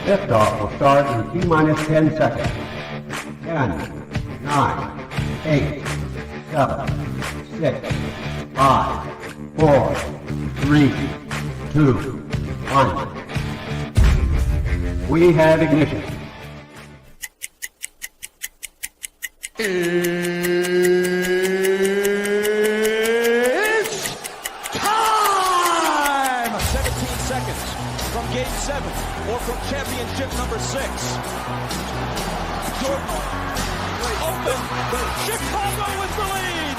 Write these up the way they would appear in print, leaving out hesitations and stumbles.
Liftoff will start in T-minus 10 seconds. 10, 9, 8, 7, 6, 5, 4, 3, 2, 1. We have ignition. It's time! 17 seconds from Game 7 or from championship number 6. Jordan open. Chicago with the lead.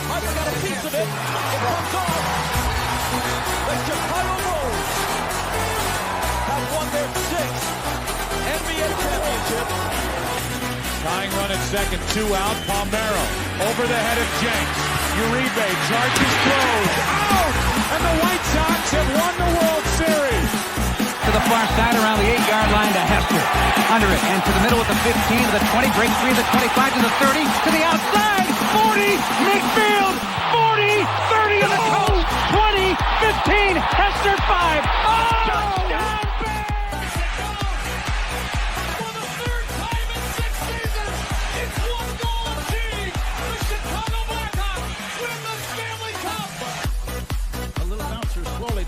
Michael got a piece of it. It comes off. The Chicago Bulls have won their 6th NBA championship. Tying run at second, 2 out. Palmero over the head of Jenks. Uribe charges, throws, out! And the White Sox have won the World Series. To the far side around the 8-yard line to Hester. Under it and to the middle with the 15 to the 20. Break free to the 25 to the 30 to the outside. 40 midfield. 40 30 to the coast. 20 15 Hester 5. Oh! Touchdown!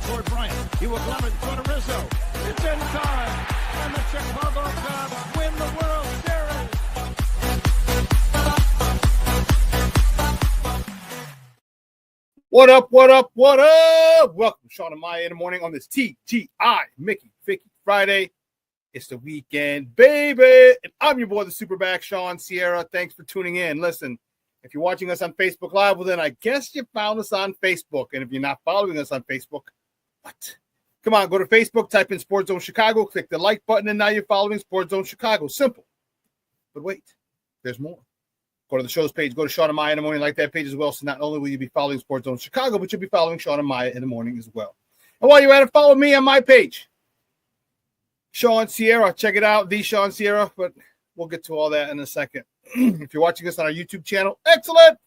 Toward Bryant. He will glove it in front of Rizzo. It's in time. And the Chicago Cubs win the World Series. What up, what up, what up? Welcome, Shawn and Maya in the morning on this TGI Mickey Vicky Friday. It's the weekend, baby. And I'm your boy, the SuperBack, Shawn Sierra. Thanks for tuning in. Listen, if you're watching us on Facebook Live, well, then I guess you found us on Facebook. And if you're not following us on Facebook, what? Come on, go to Facebook, type in Sports Zone Chicago, click the like button, and now you're following Sports Zone Chicago. Simple. But wait, there's more. Go to the show's page, go to Shawn and Maya in the morning, like that page as well. So not only will you be following Sports Zone Chicago, but you'll be following Shawn and Maya in the morning as well. And while you're at it, follow me on my page, Shawn Sierra. Check it out, the Shawn Sierra, but we'll get to all that in a second. If you're watching us on our YouTube channel, excellent.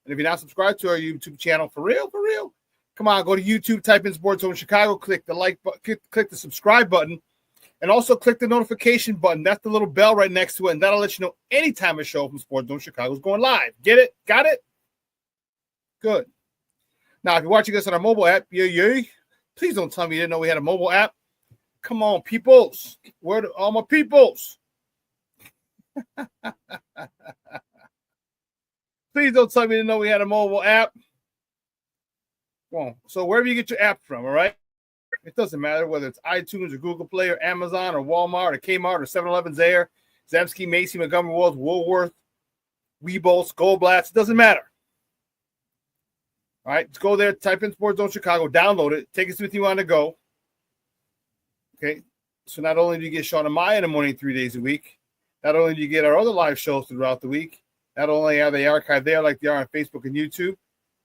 And if you're not subscribed to our YouTube channel, for real, come on, go to YouTube, type in Sports Zone Chicago, click the like button, click the subscribe button, and also click the notification button. That's the little bell right next to it, and that'll let you know anytime a show from Sports Zone Chicago is going live. Get it? Got it? Good. Now, if you're watching us on our mobile app, please don't tell me you didn't know we had a mobile app. Come on, peoples. Where are all my peoples? Please don't tell me you didn't know we had a mobile app. So wherever you get your app from, all right? It doesn't matter whether it's iTunes or Google Play or Amazon or Walmart or Kmart or 7-Eleven, Zayre, Zemsky, Macy, Montgomery Ward, Woolworth, Weebles, Goldblatt's. It doesn't matter. All right, just go there, type in Sports Zone Chicago, download it, take it with you on the go. Okay, so not only do you get Shawn and Maya in the morning 3 days a week, not only do you get our other live shows throughout the week, not only are they archived there like they are on Facebook and YouTube,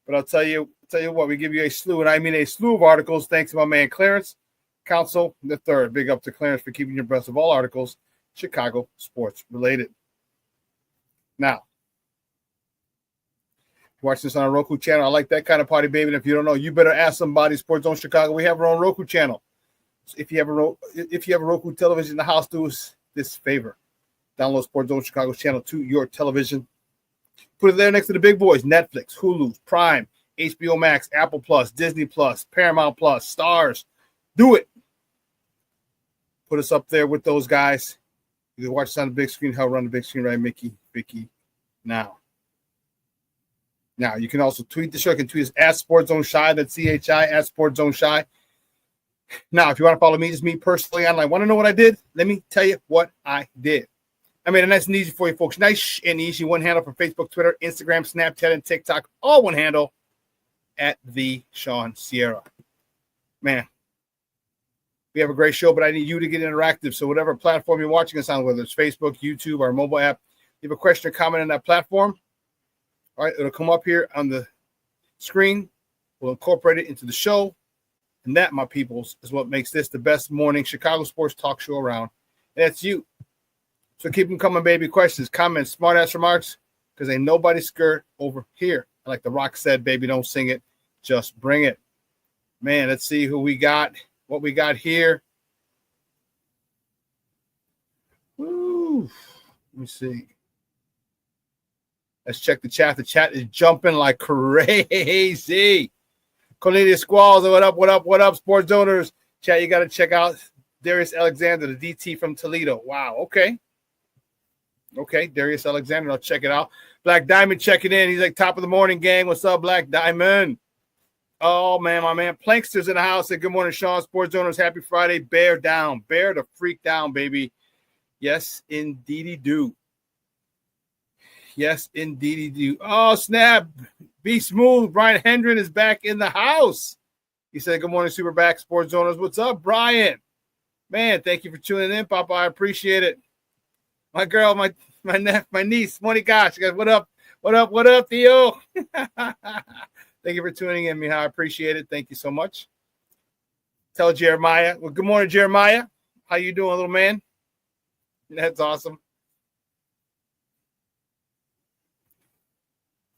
but I'll tell you what, we give you a slew, and I mean a slew of articles, thanks to my man Clarence Council III. Big up to Clarence for keeping you abreast of all articles Chicago sports related. Now, watch this on our Roku channel. I like that kind of party, baby. And if you don't know, you better ask somebody. Sports Zone Chicago. We have our own Roku channel. So if you have a Roku television in the house, do us this favor: download Sports Zone Chicago's channel to your television. Put it there next to the big boys: Netflix, Hulu, Prime, HBO Max, Apple Plus, Disney Plus, Paramount Plus, Stars. Do it. Put us up there with those guys. You can watch us on the big screen. How run the big screen, right, Mickey? Vicky. Now, you can also tweet the show. You can tweet us at Sports Zone Shy. That's CHI at Sports Zone Shy. Now, if you want to follow me, just me personally online, want to know what I did? Let me tell you what I did. I made it nice and easy for you folks. Nice and easy. One handle for Facebook, Twitter, Instagram, Snapchat, and TikTok. All one handle at the Shawn Sierra. Man, we have a great show, but I need you to get interactive. So whatever platform you're watching us on, whether it's Facebook, YouTube, or mobile app, you have a question or comment on that platform. All right, it'll come up here on the screen. We'll incorporate it into the show. And that, my peoples, is what makes this the best morning Chicago sports talk show around. And that's you. So keep them coming, baby. Questions, comments, smart-ass remarks, because ain't nobody scared over here. Like The Rock said, baby, don't sing it. Just bring it. Man, let's see who we got, what we got here. Let me see. Let's check the chat. The chat is jumping like crazy. Cornelius Squalls, what up, what up, what up, sports owners? Chat, you got to check out Darius Alexander, the DT from Toledo. Wow, okay. Okay, Darius Alexander, I'll check it out. Black Diamond checking in. He's like, top of the morning, gang. What's up, Black Diamond? Oh, man, my man. Plankster's in the house. Say, good morning, Shawn. Sports owners, happy Friday. Bear down. Bear the freak down, baby. Yes, indeedy do. Yes, indeedy do. Oh, snap. Be smooth. Brian Hendren is back in the house. He said, good morning, SuperBack sports owners. What's up, Brian? Man, thank you for tuning in, Papa. I appreciate it. My girl, my niece, Monica. She goes, what up? What up? What up, Theo? Thank you for tuning in, Miha. I appreciate it. Thank you so much. Tell Jeremiah. Well, good morning, Jeremiah. How you doing, little man? That's awesome.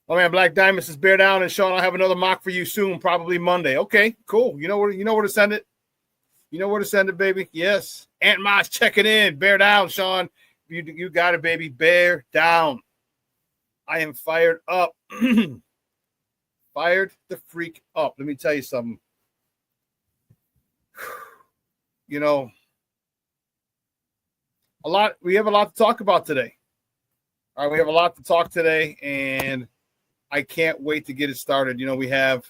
Oh man, Black Diamond says bear down, and Shawn, I'll have another mock for you soon, probably Monday. Okay, cool. You know where to send it. You know where to send it, baby. Yes. Aunt Ma's checking in. Bear down, Shawn. You got it, baby. Bear down. I am fired up. Fired the freak up. Let me tell you something. You know, we have a lot to talk about today. All right, we have a lot to talk today, and I can't wait to get it started. You know, we have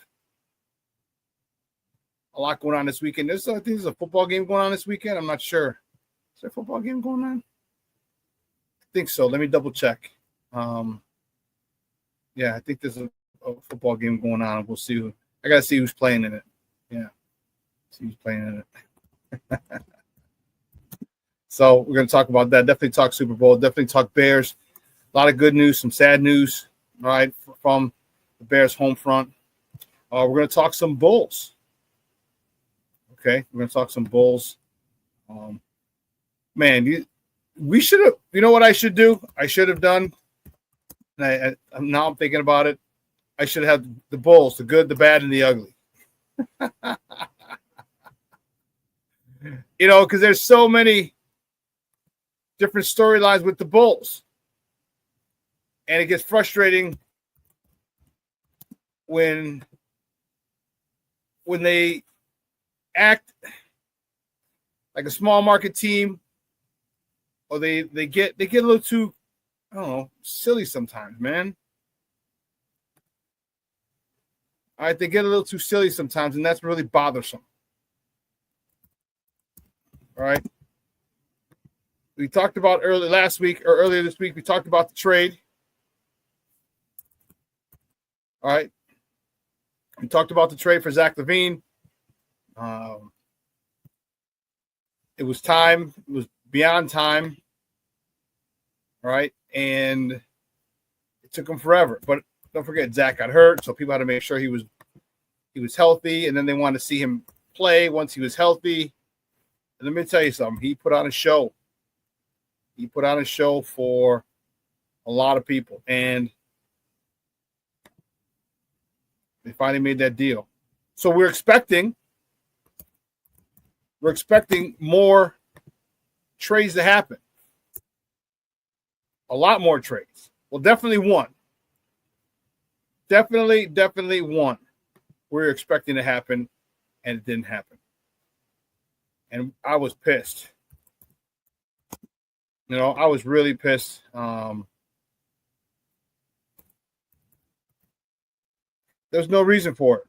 a lot going on this weekend. I think there's a football game going on this weekend. I'm not sure. Is there a football game going on? I think so. Let me double check. Yeah, I think there's a football game going on. We'll see. I got to see who's playing in it. Yeah. See who's playing in it. So we're going to talk about that. Definitely talk Super Bowl. Definitely talk Bears. A lot of good news, some sad news, right, from the Bears home front. We're going to talk some Bulls. Okay, we're going to talk some Bulls. Man, we should have. You know what I should do? I should have done. And now I'm thinking about it. I should have the Bulls, the good, the bad, and the ugly. You know, because there's so many different storylines with the Bulls. And it gets frustrating when they act like a small market team, or they get a little too, I don't know, silly sometimes, man. All right, they get a little too silly sometimes, and that's really bothersome. All right. We talked about earlier this week, we talked about the trade. All right. We talked about the trade for Zach LaVine. It was time. It was beyond time. All right. And it took him forever. But don't forget, Zach got hurt, so people had to make sure he was healthy. And then they wanted to see him play once he was healthy. And let me tell you something. He put on a show. He put on a show for a lot of people. And they finally made that deal. So we're expecting more trades to happen. A lot more trades. Well, definitely one. Definitely one. We're expecting to happen, and it didn't happen. And I was pissed. You know, I was really pissed. There's no reason for it.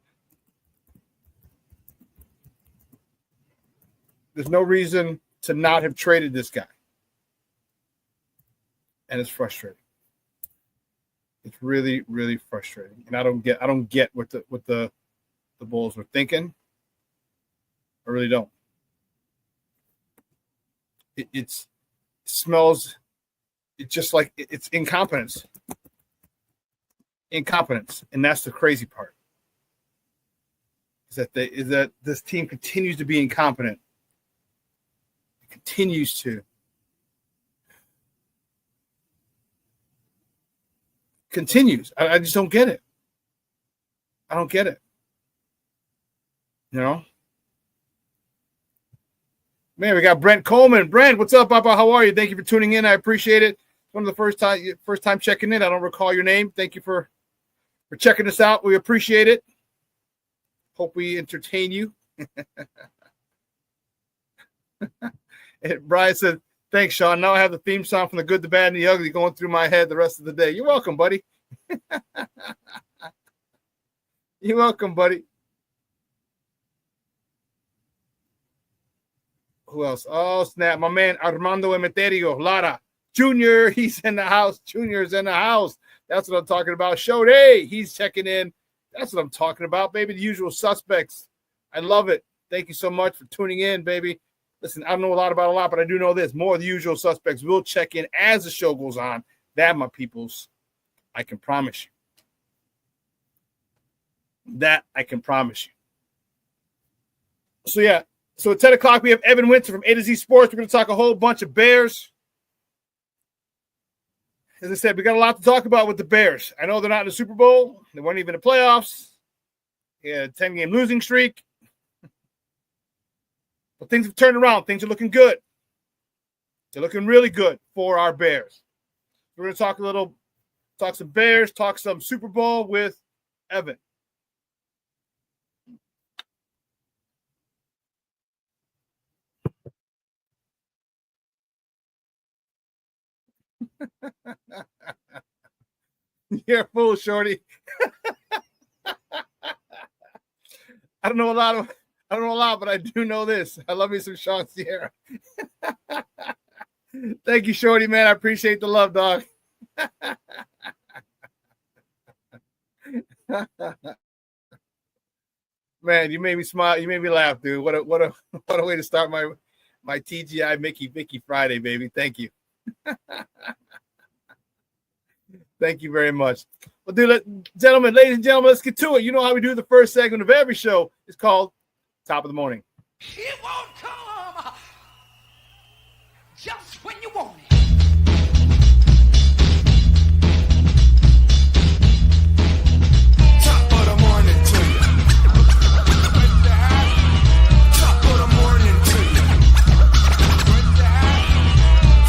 There's no reason to not have traded this guy. And it's frustrating. It's really, really frustrating. And I don't get what the Bulls were thinking. I really don't. It smells. It's just like it's incompetence. Incompetence, and that's the crazy part. Is that this team continues to be incompetent. It continues to. Continues. I just don't get it. I don't get it. You know? Man, we got Brent Coleman. Brent, what's up, Papa? How are you? Thank you for tuning in. I appreciate it. One of the first time checking in. I don't recall your name. Thank you for checking us out. We appreciate it. Hope we entertain you. And Brian said, thanks, Shawn. Now I have the theme song from The Good, the Bad, and the Ugly going through my head the rest of the day. You're welcome, buddy. You're welcome, buddy. Who else? Oh, snap. My man, Armando Emeterio, Lara. Junior, he's in the house. Junior's in the house. That's what I'm talking about. Shode, he's checking in. That's what I'm talking about, baby. The usual suspects. I love it. Thank you so much for tuning in, baby. Listen, I don't know a lot, but I do know this. More of the usual suspects will check in as the show goes on. That, my peoples, I can promise you. That I can promise you. So, yeah. So at 10 o'clock, we have Evan Winter from A to Z Sports. We're going to talk a whole bunch of Bears. As I said, we got a lot to talk about with the Bears. I know they're not in the Super Bowl. They weren't even in the playoffs. Yeah, 10-game losing streak. But things have turned around. Things are looking good. They're looking really good for our Bears. We're going to talk some Bears, talk some Super Bowl with Evan. You're a fool, Shorty. I don't know a lot, but I do know this. I love me some Shawn Sierra. Thank you, Shorty, man. I appreciate the love, dog. Man, you made me smile. You made me laugh, dude. What a way to start my TGI Mickey Friday, baby. Thank you. Thank you very much. Well, ladies and gentlemen, let's get to it. You know how we do the first segment of every show. It's called Top of the Morning. It won't come just when you want it. Top of the morning to you. Top of the morning to you.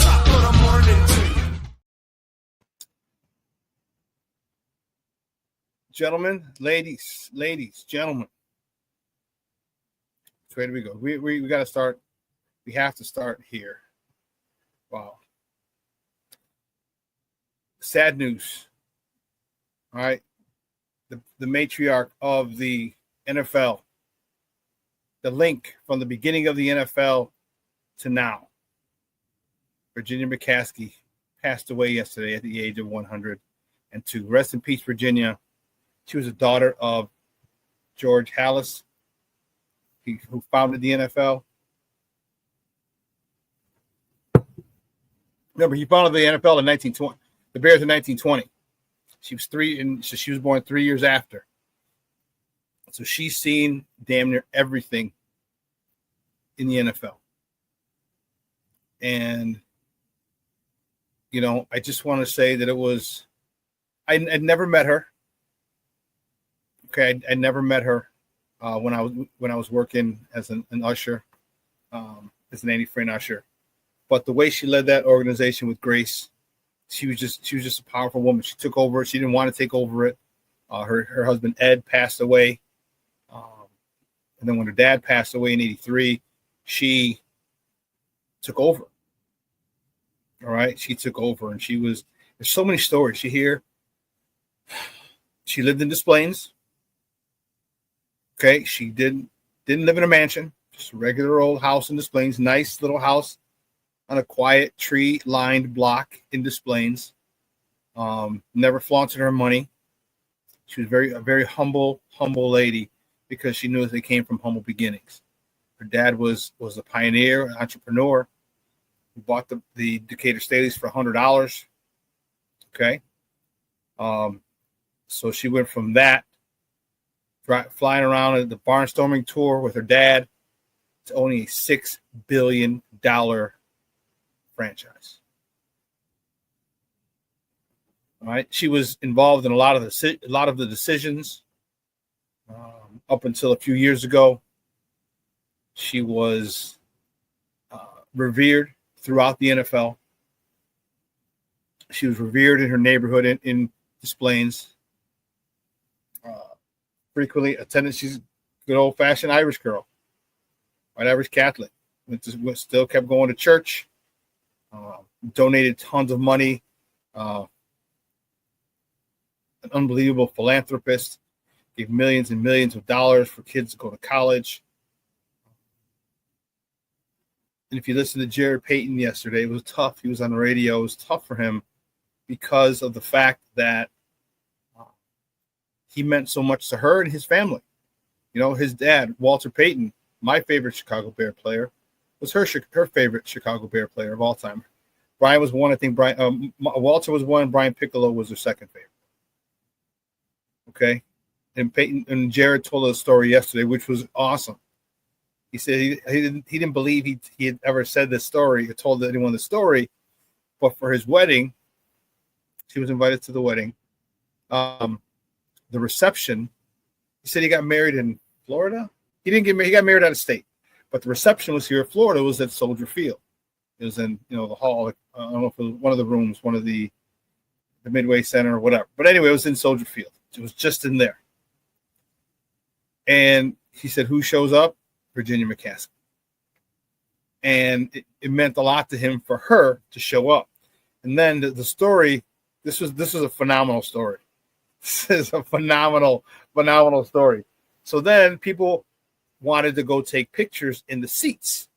Top of the morning to you. Gentlemen, ladies, gentlemen. So where do we go? We got to start. We have to start here. Wow. Sad news. All right. The matriarch of the NFL. The link from the beginning of the NFL to now. Virginia McCaskey passed away yesterday at the age of 102. Rest in peace, Virginia. She was a daughter of George Halas, who founded the NFL. Remember, he founded the NFL in 1920. The Bears in 1920. She was she was born 3 years after. So she's seen damn near everything in the NFL. And, you know, I just want to say that it was, I'd never met her. Okay, I never met her when I was working as an usher, as an anti-friend usher. But the way she led that organization with grace, she was just a powerful woman. She took over it. She didn't want to take over it. Her husband Ed passed away, and then when her dad passed away in '83, she took over. All right, she took over, and there's so many stories you hear. She lived in Des Plaines. Okay, she didn't live in a mansion, just a regular old house in Des Plaines, nice little house on a quiet tree-lined block in Des Plaines. Never flaunted her money. She was a very humble lady because she knew they came from humble beginnings. Her dad was a pioneer, an entrepreneur who bought the Decatur Staleys for $100. Okay, so she went from that, flying around at the barnstorming tour with her dad, to owning a $6 billion franchise. All right, she was involved in a lot of the decisions. Up until a few years ago, she was revered throughout the NFL. She was revered in her neighborhood in Des Plaines. Frequently attended. She's a good old-fashioned Irish girl, right? Irish Catholic. Still kept going to church. Donated tons of money. An unbelievable philanthropist. Gave millions and millions of dollars for kids to go to college. And if you listen to Jared Payton yesterday, it was tough. He was on the radio. It was tough for him because of the fact that he meant so much to her and his family. You know, his dad, Walter Payton, my favorite Chicago Bear player, was her favorite Chicago Bear player of all time. Brian was one. I think Walter was one. Brian Piccolo was their second favorite. Okay, and Peyton and Jared told us a story yesterday, which was awesome. He said he didn't believe he had ever said this story or told anyone the story, but for his wedding, she was invited to the wedding. The reception, he said he got married in Florida. He didn't get married. He got married out of state, but the reception was here in Florida. It was at Soldier Field. It was in the hall. I don't know if it was one of the rooms, one of the Midway Center or whatever. But anyway, it was in Soldier Field. It was just in there. And he said, who shows up? Virginia McCaskey. And it meant a lot to him for her to show up. And then the story, this was a phenomenal story. This is a phenomenal story. So then people wanted to go take pictures in the seats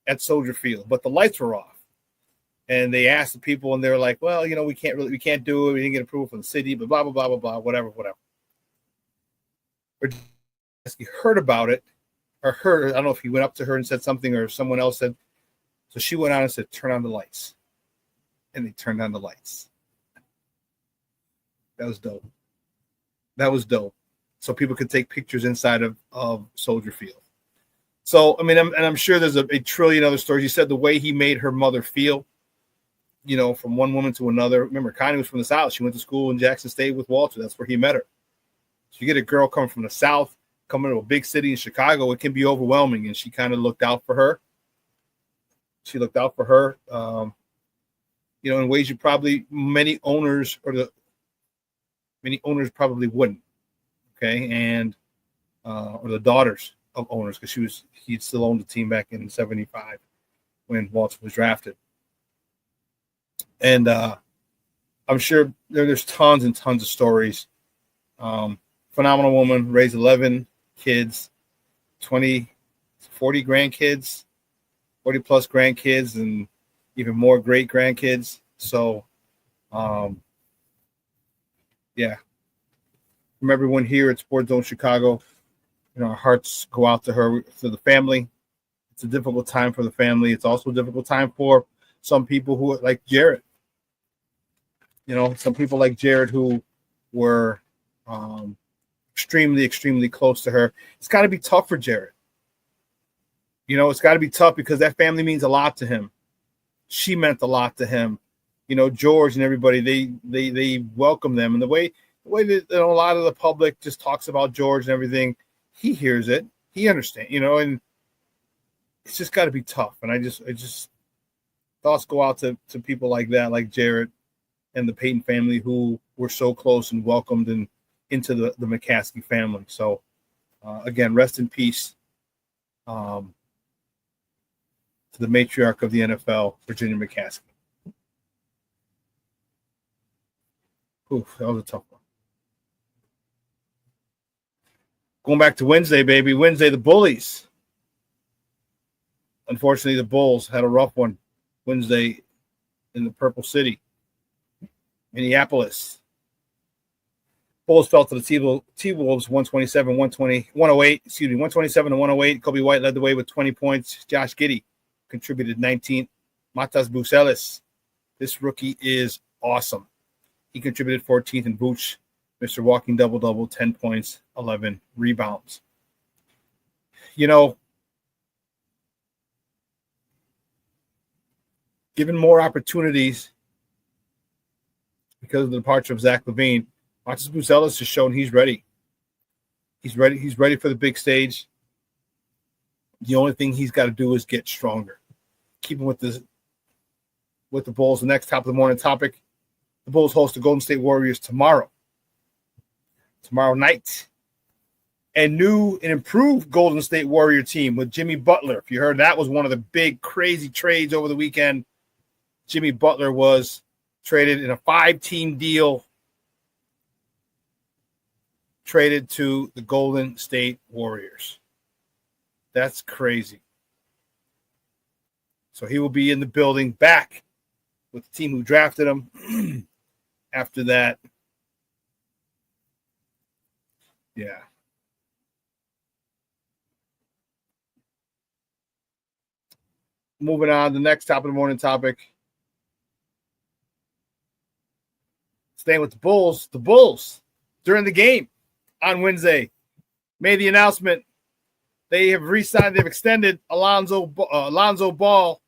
at Soldier Field, but the lights were off. And they asked the people, and they were like, well, we can't do it. We didn't get approval from the city, but blah, blah, blah, blah, blah, whatever. He heard about it, or heard, I don't know if he went up to her and said something, or someone else said. So she went on and said, turn on the lights. And they turned on the lights. That was dope. So people could take pictures inside of Soldier Field. So, I mean, I'm sure there's a trillion other stories. He said the way he made her mother feel, from one woman to another. Remember, Connie was from the South. She went to school in Jackson State with Walter. That's where he met her. So you get a girl coming from the South, coming to a big city in Chicago, it can be overwhelming. And she kind of looked out for her. In ways you probably many owners probably wouldn't. Okay, and or the daughters of owners, because he'd still owned the team back in '75 when Walter was drafted. And I'm sure there's tons and tons of stories. Phenomenal woman, raised 11 kids, 40 grandkids, 40 plus grandkids, and even more great grandkids. So, yeah. From everyone here at Sports Zone Chicago, our hearts go out to her, to the family. It's a difficult time for the family. It's also a difficult time for some people who, like Jared. Some people like Jared who were extremely, extremely close to her. It's got to be tough for Jared. It's got to be tough because that family means a lot to him. She meant a lot to him. George and everybody, they welcome them. And the way that a lot of the public just talks about George and everything, he hears it. He understands, and it's just got to be tough. And I just thoughts go out to people like that, like Jared and the Payton family, who were so close and welcomed into the McCaskey family. So, again, rest in peace to the matriarch of the NFL, Virginia McCaskey. Oof, that was a tough one. Going back to Wednesday, baby. Wednesday, the Bullies. Unfortunately, the Bulls had a rough one Wednesday in the Purple City, Minneapolis. Bulls fell to the T-Wolves 127-108. Kobe White led the way with 20 points. Josh Giddey contributed 19. Matas Bucelis, this rookie is awesome. He contributed 14th, and Vooch, Mr. Walking Double-Double, 10 points, 11 rebounds. Given more opportunities because of the departure of Zach LaVine, Matas Bucelis has shown he's ready. He's ready for the big stage. The only thing he's got to do is get stronger. keeping with the Bulls, the next top of the morning topic. The Bulls host the Golden State Warriors tomorrow night. And new and improved Golden State Warrior team with Jimmy Butler. If you heard, that was one of the big crazy trades over the weekend. Jimmy Butler was traded in a 5-team deal, traded to the Golden State Warriors. That's crazy. So he will be in the building back with the team who drafted him. After that, yeah. Moving on, the next top of the morning topic. Staying with the Bulls. The Bulls, during the game on Wednesday, made the announcement they have re-signed, they've extended Alonzo Ball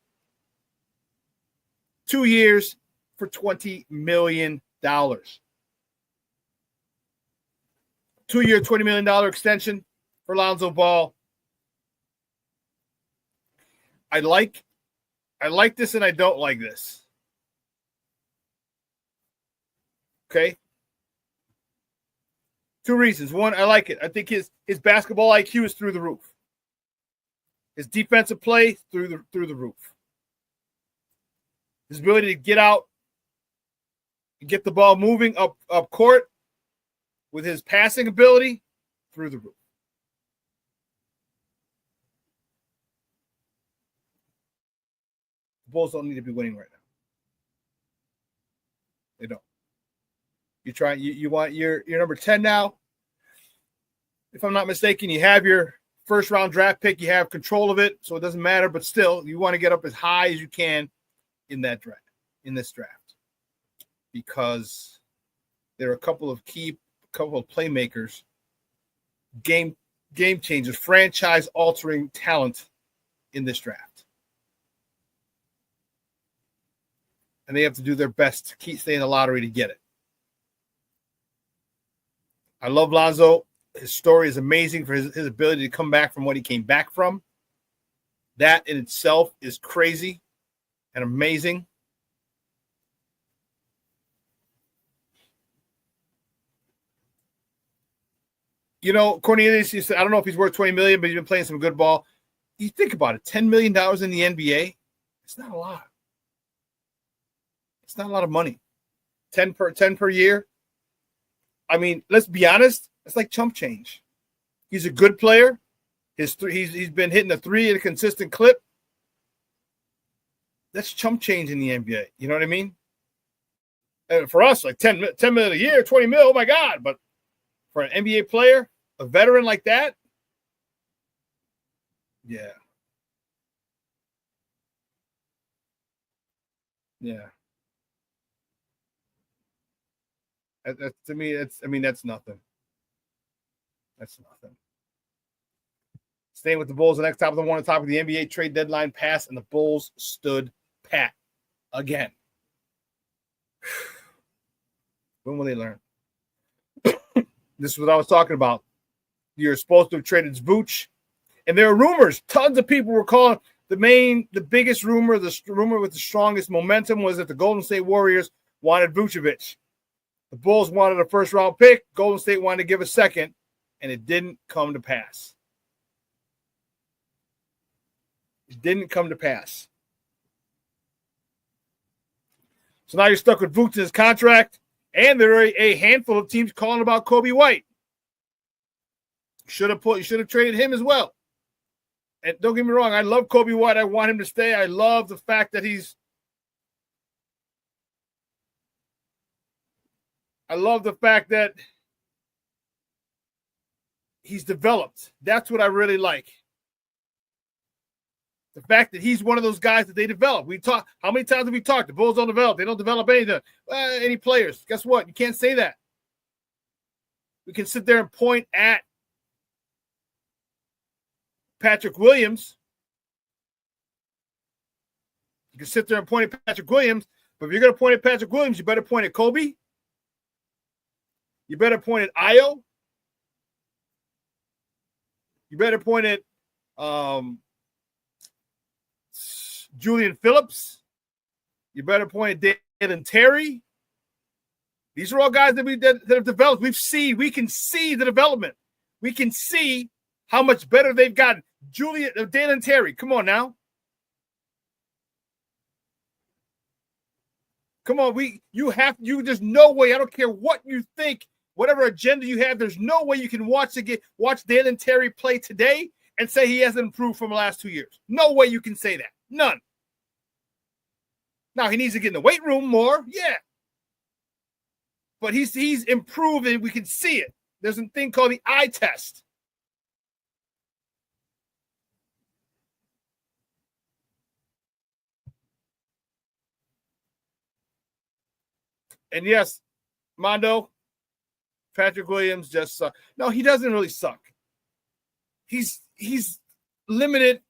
2 years for $20 million. 2-year, $20 million extension for Alonzo Ball. I like this and I don't like this. Okay. 2 reasons. One, I like it. I think his basketball IQ is through the roof. His defensive play through the roof. His ability to get out and get the ball moving up court with his passing ability through the roof. The Bulls don't need to be winning right now. They don't. You want your number 10 now. If I'm not mistaken, you have your first round draft pick. You have control of it, so it doesn't matter. But still, you want to get up as high as you can in this draft, because there are a couple of playmakers, game changers, franchise altering talent in this draft. And they have to do their best to keep staying in the lottery to get it. I love Lonzo. His story is amazing for his ability to come back from what he came back from. That in itself is crazy and amazing. You know, Cornelius, you said, I don't know if he's worth $20 million, but he's been playing some good ball. You think about it, $10 million in the NBA, it's not a lot. It's not a lot of money. 10 per year. I mean, let's be honest, it's like chump change. He's a good player. He's been hitting a 3 at a consistent clip. That's chump change in the NBA. You know what I mean? And for us, like 10 million a year, 20 mil, oh my God. But for an NBA player, a veteran like that, yeah. Yeah. To me, that's nothing. That's nothing. Staying with the Bulls, the next top of the morning topic, the NBA trade deadline passed, and the Bulls stood pat again. When will they learn? This is what I was talking about. You're supposed to have traded Vooch, and there are rumors. Tons of people were calling the biggest rumor, the rumor with the strongest momentum was that the Golden State Warriors wanted Vucevic. The Bulls wanted a first-round pick. Golden State wanted to give a second, and it didn't come to pass. It didn't come to pass. So now you're stuck with Vooch in his contract, and there are a handful of teams calling about Kobe White. You should have traded him as well. And don't get me wrong, I love Kobe White. I want him to stay. I love the fact that he's developed. That's what I really like. The fact that he's one of those guys that they develop. We talk. How many times have we talked? The Bulls don't develop. They don't develop anything. Any players. Guess what? You can't say that. We can sit there and point at Patrick Williams. You can sit there and point at Patrick Williams, but if you're going to point at Patrick Williams, you better point at Kobe. You better point at Ayo. You better point at Julian Phillips. You better point at Dalen Terry. These are all guys that have developed. We can see the development. We can see how much better they've gotten. Dalen Terry, come on now. Come on, there's no way. I don't care what you think, whatever agenda you have. There's no way you can watch Dalen Terry play today and say he hasn't improved from the last 2 years. No way you can say that. None. Now he needs to get in the weight room more, yeah. But he's improved and we can see it. There's a thing called the eye test. And yes, Mondo, Patrick Williams just sucks. No, he doesn't really suck. He's limited.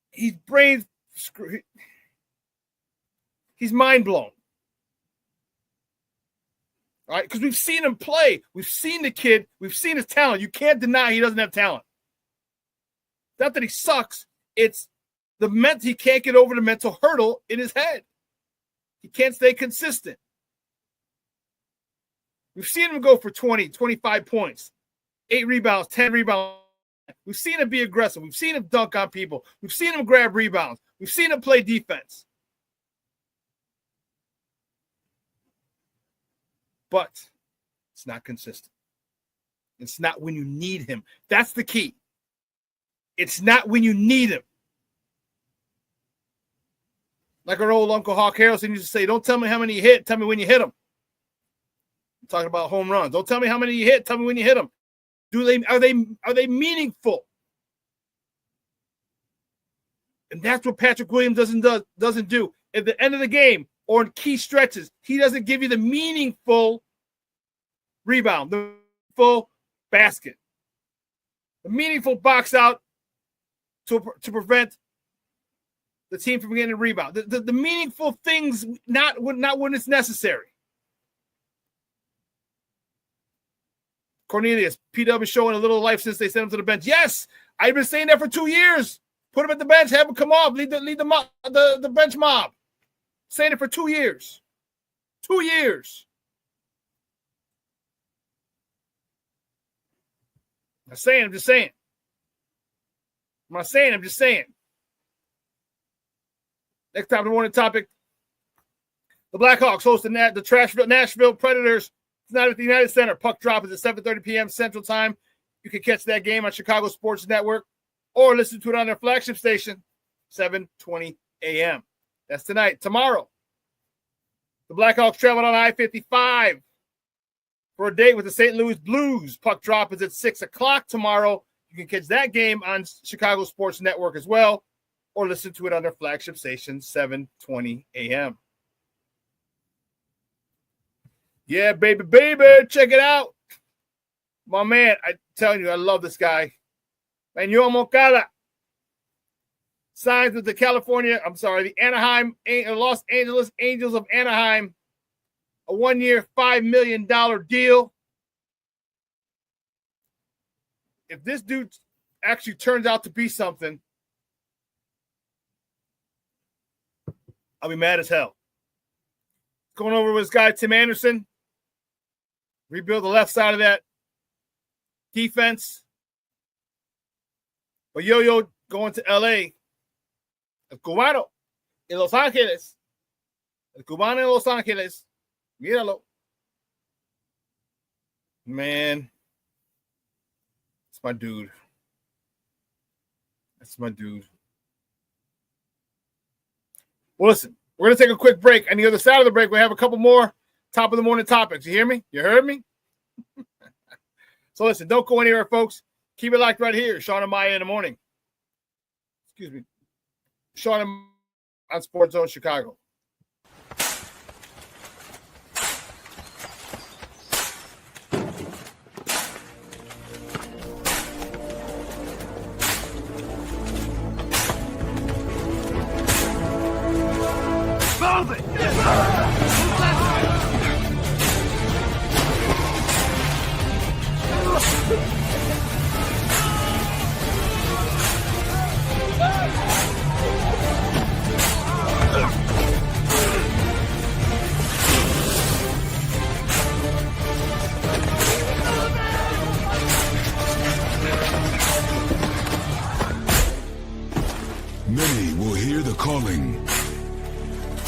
He's he's mind blown. All right, because we've seen him play. We've seen the kid. We've seen his talent. You can't deny he doesn't have talent. Not that he sucks. It's he can't get over the mental hurdle in his head. He can't stay consistent. We've seen him go for 20, 25 points, 8 rebounds, 10 rebounds. We've seen him be aggressive. We've seen him dunk on people. We've seen him grab rebounds. We've seen him play defense. But it's not consistent. It's not when you need him. That's the key. It's not when you need him. Like our old Uncle Hawk Harrelson used to say, don't tell me how many you hit, tell me when you hit them. I'm talking about home runs. Don't tell me how many you hit, tell me when you hit them. Are they meaningful? And that's what Patrick Williams doesn't do. At the end of the game or in key stretches, he doesn't give you the meaningful rebound, the full basket, the meaningful box out to prevent the team from getting a rebound. The meaningful things, not when it's necessary. Cornelius, PW showing a little life since they sent him to the bench. Yes, I've been saying that for 2 years. Put him at the bench, have him come off, lead the bench mob. Saying it for 2 years. 2 years. I'm not saying, I'm just saying. I'm not saying, I'm just saying. Next time, the morning topic. The Blackhawks host the Nashville Predators tonight at the United Center. Puck drop is at 7:30 p.m. Central Time. You can catch that game on Chicago Sports Network or listen to it on their flagship station, 7:20 a.m. That's tonight. Tomorrow, the Blackhawks travel on I-55 for a date with the St. Louis Blues. Puck drop is at 6 o'clock tomorrow. You can catch that game on Chicago Sports Network as well, or listen to it on their flagship station, 7:20 a.m. Yeah, baby, check it out. My man, I'm telling you, I love this guy. Manuel Moncada signs with the Los Angeles Angels of Anaheim, a 1-year, $5 million deal. If this dude actually turns out to be something, I'll be mad as hell. Going over with this guy, Tim Anderson. Rebuild the left side of that defense. But Yo-Yo going to L.A. El Cubano in Los Angeles. El Cubano in Los Angeles. Míralo. Man. That's my dude. That's my dude. Well, listen, we're going to take a quick break. On the other side of the break, we have a couple more top of the morning topics. You hear me? You heard me? So listen, don't go anywhere, folks. Keep it locked right here. Shawn and Maya in the morning. Excuse me. Shawn and Maya on Sports Zone Chicago.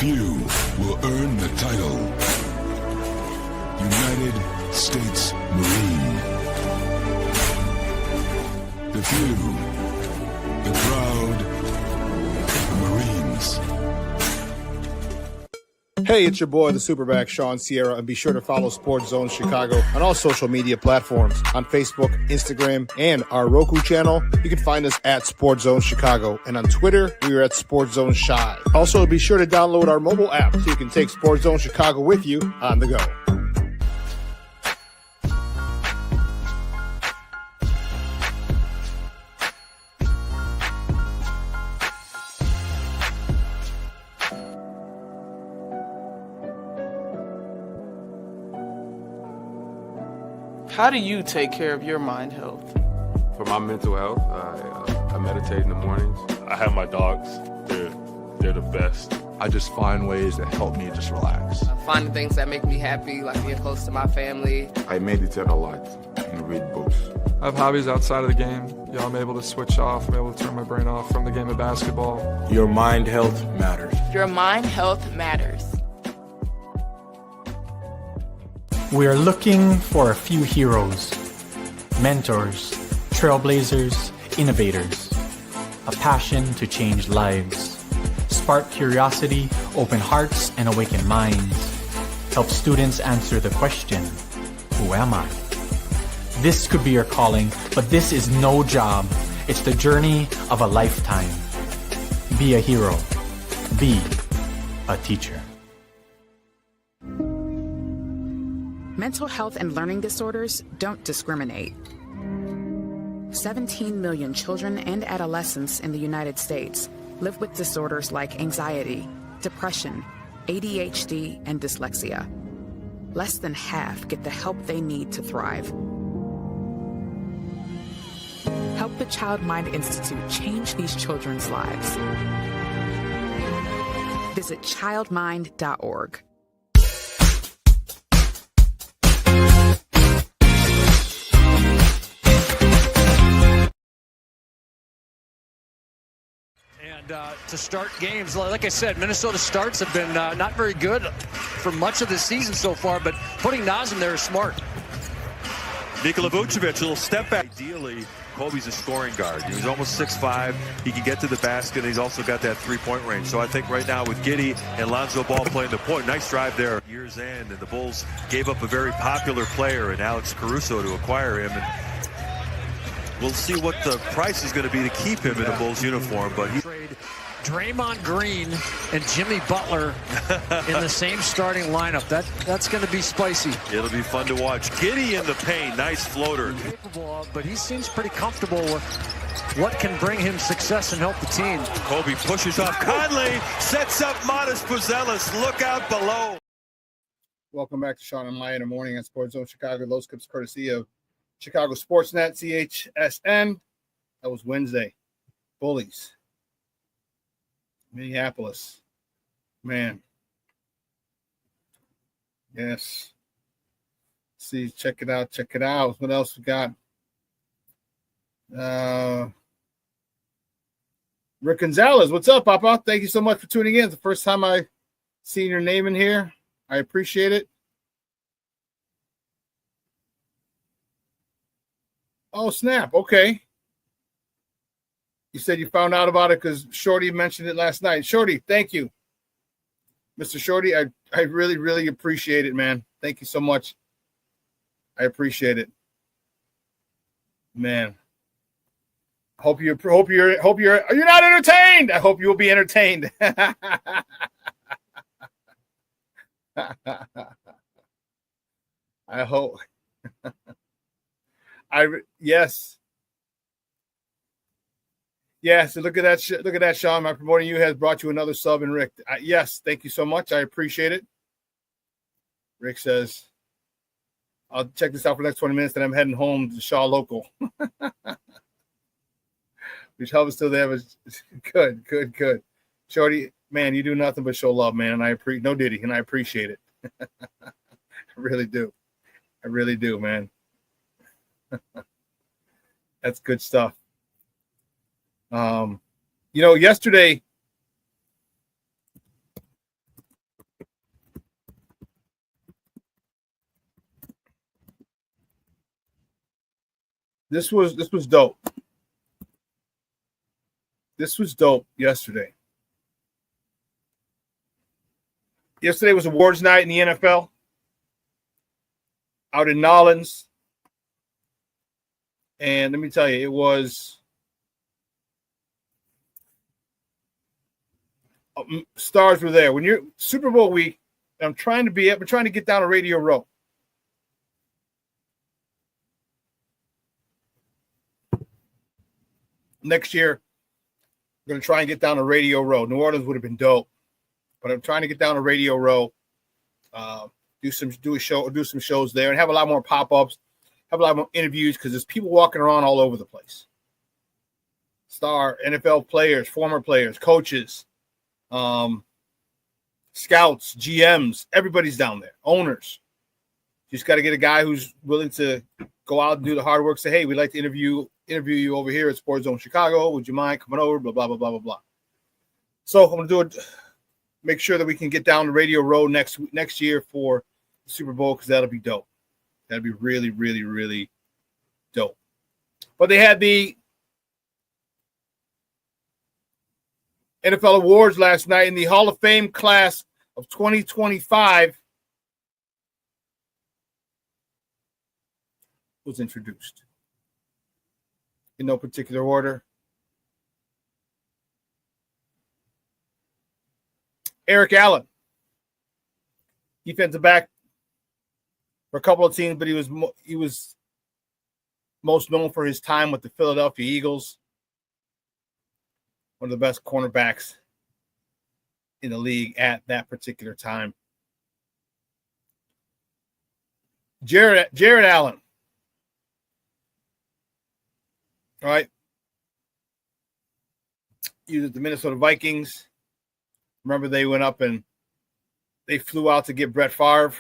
few will earn the title. United States Marine. The few, the proud Marines. Hey, it's your boy, the SuperBack, Shawn Sierra, and be sure to follow Sports Zone Chicago on all social media platforms, on Facebook, Instagram, and our Roku channel. You can find us at Sports Zone Chicago, and on Twitter, we are at Sports Zone Shy. Also, be sure to download our mobile app so you can take Sports Zone Chicago with you on the go. How do you take care of your mind health? For my mental health, I meditate in the mornings. I have my dogs. They're the best. I just find ways that help me just relax. Finding things that make me happy, like being close to my family. I meditate a lot and read books. I have hobbies outside of the game. I'm able to switch off. I'm able to turn my brain off from the game of basketball. Your mind health matters. Your mind health matters. We are looking for a few heroes, mentors, trailblazers, innovators, a passion to change lives, spark curiosity, open hearts, and awaken minds, help students answer the question, who am I? This could be your calling, but this is no job. It's the journey of a lifetime. Be a hero. Be a teacher. Mental health and learning disorders don't discriminate. 17 million children and adolescents in the United States live with disorders like anxiety, depression, ADHD, and dyslexia. Less than half get the help they need to thrive. Help the Child Mind Institute change these children's lives. Visit childmind.org. To start games, like I said, Minnesota starts have been not very good for much of the season so far, but putting Nazem there is smart. Nikola Vucevic, a little step back. Ideally, Kobe's a scoring guard. He's almost 6'5". He can get to the basket, and he's also got that three-point range. So I think right now with Giddey and Lonzo Ball playing the point, nice drive there. Year's end, and the Bulls gave up a very popular player in Alex Caruso to acquire him. And we'll see what the price is going to be to keep him in a Bulls uniform, but he trade Draymond Green and Jimmy Butler in the same starting lineup. That's going to be spicy. It'll be fun to watch. Giddey in the paint, nice floater. Capable of, but he seems pretty comfortable with what can bring him success and help the team. Kobe pushes off Conley, sets up Modest Puzelis. Look out below. Welcome back to Shawn and Maya in the morning on Sports Zone Chicago. Those clips courtesy of Chicago Sportsnet, CHSN. That was Wednesday. Bullies. Minneapolis. Man. Yes. See, check it out. Check it out. What else we got? Rick Gonzalez. What's up, Papa? Thank you so much for tuning in. It's the first time I've seen your name in here. I appreciate it. Oh, snap. Okay. You said you found out about it because Shorty mentioned it last night. Shorty, thank you. Mr. Shorty, I really, really appreciate it, man. Thank you so much. I appreciate it. Man. Hope you're not entertained. I hope you will be entertained. I hope. Yes. Yes, look at that. Look at that, Shawn. My promoting you has brought you another sub, and Rick. Yes, thank you so much. I appreciate it. Rick says, "I'll check this out for the next 20 minutes, then I'm heading home to Shaw Local." Which helps still there. Was good. Shorty, man, you do nothing but show love, man. And I appreciate no Diddy, and I appreciate it. I really do. I really do, man. That's good stuff. Yesterday, This was dope. This was dope yesterday. Yesterday was awards night in the NFL out in Nolens. And let me tell you, it was stars were there. When you're Super Bowl week, I'm trying to get down to Radio Row. Next year, I'm going to try and get down to Radio Row. New Orleans would have been dope, but I'm trying to get down to Radio Row, do some shows there, and have a lot more pop-ups, have a lot more interviews because there's people walking around all over the place. Star NFL players, former players, coaches, scouts, GMs, everybody's down there. Owners. You just got to get a guy who's willing to go out and do the hard work. Say, hey, we'd like to interview you over here at Sports Zone Chicago. Would you mind coming over? Blah, blah, blah, blah, blah, blah. So I'm going to do it. Make sure that we can get down to Radio Row next year for the Super Bowl because that'll be dope. That'd be really, really, really dope. But they had the NFL awards last night, in the Hall of Fame class of 2025 was introduced. In no particular order. Eric Allen, defensive back for a couple of teams, but he was most known for his time with the Philadelphia Eagles. One of the best cornerbacks in the league at that particular time. Jared Allen. All right. He was at the Minnesota Vikings. Remember, they went up and they flew out to get Brett Favre.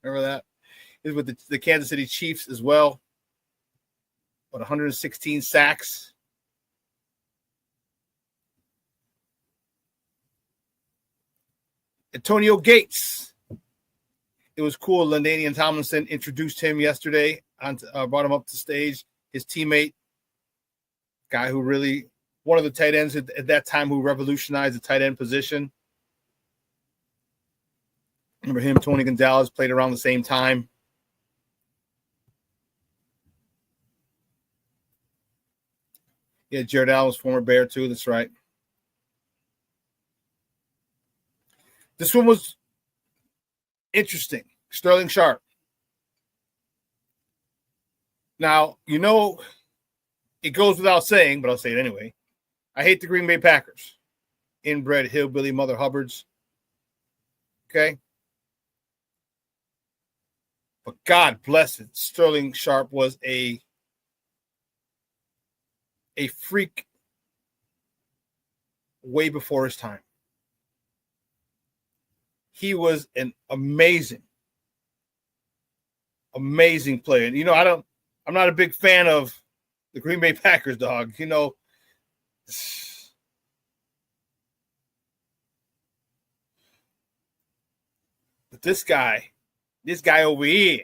Remember that? He was with the Kansas City Chiefs as well. About 116 sacks. Antonio Gates. It was cool. LaDainian Tomlinson introduced him yesterday, brought him up to stage. His teammate, guy who really, one of the tight ends at that time who revolutionized the tight end position. Remember him, Tony Gonzalez, played around the same time. Yeah, Jared Allen was former Bear too. That's right. This one was interesting. Sterling Sharp. Now, you know, it goes without saying, but I'll say it anyway. I hate the Green Bay Packers. Inbred hillbilly mother hubbards. Okay? But God bless it. Sterling Sharp was a freak way before his time. He was an amazing player. And, you know, I'm not a big fan of the Green Bay Packers, dog. You know, but this guy over here,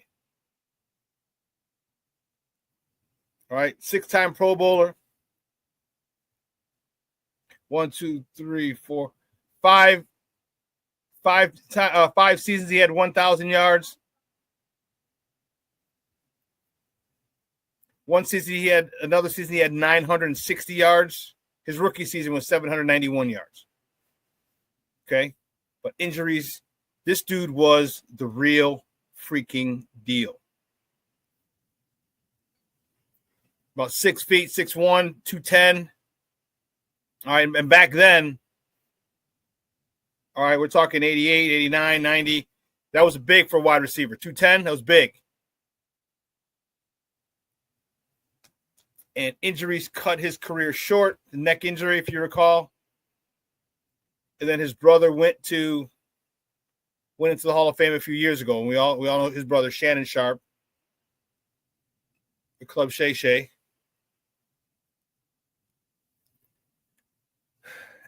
all right, 6-time Pro Bowler. 1, 2, 3, 4, 5 seasons he had 1,000 yards. Another season he had 960 yards. His rookie season was 791 yards. Okay? But injuries, this dude was the real freaking deal. About 6 feet, 6'1", 210. All right, and back then, all right, we're talking 88, 89, 90. That was big for a wide receiver. 210, that was big. And injuries cut his career short. The neck injury, if you recall. And then his brother went into the Hall of Fame a few years ago. And we all know his brother, Shannon Sharp, the Club Shay Shay.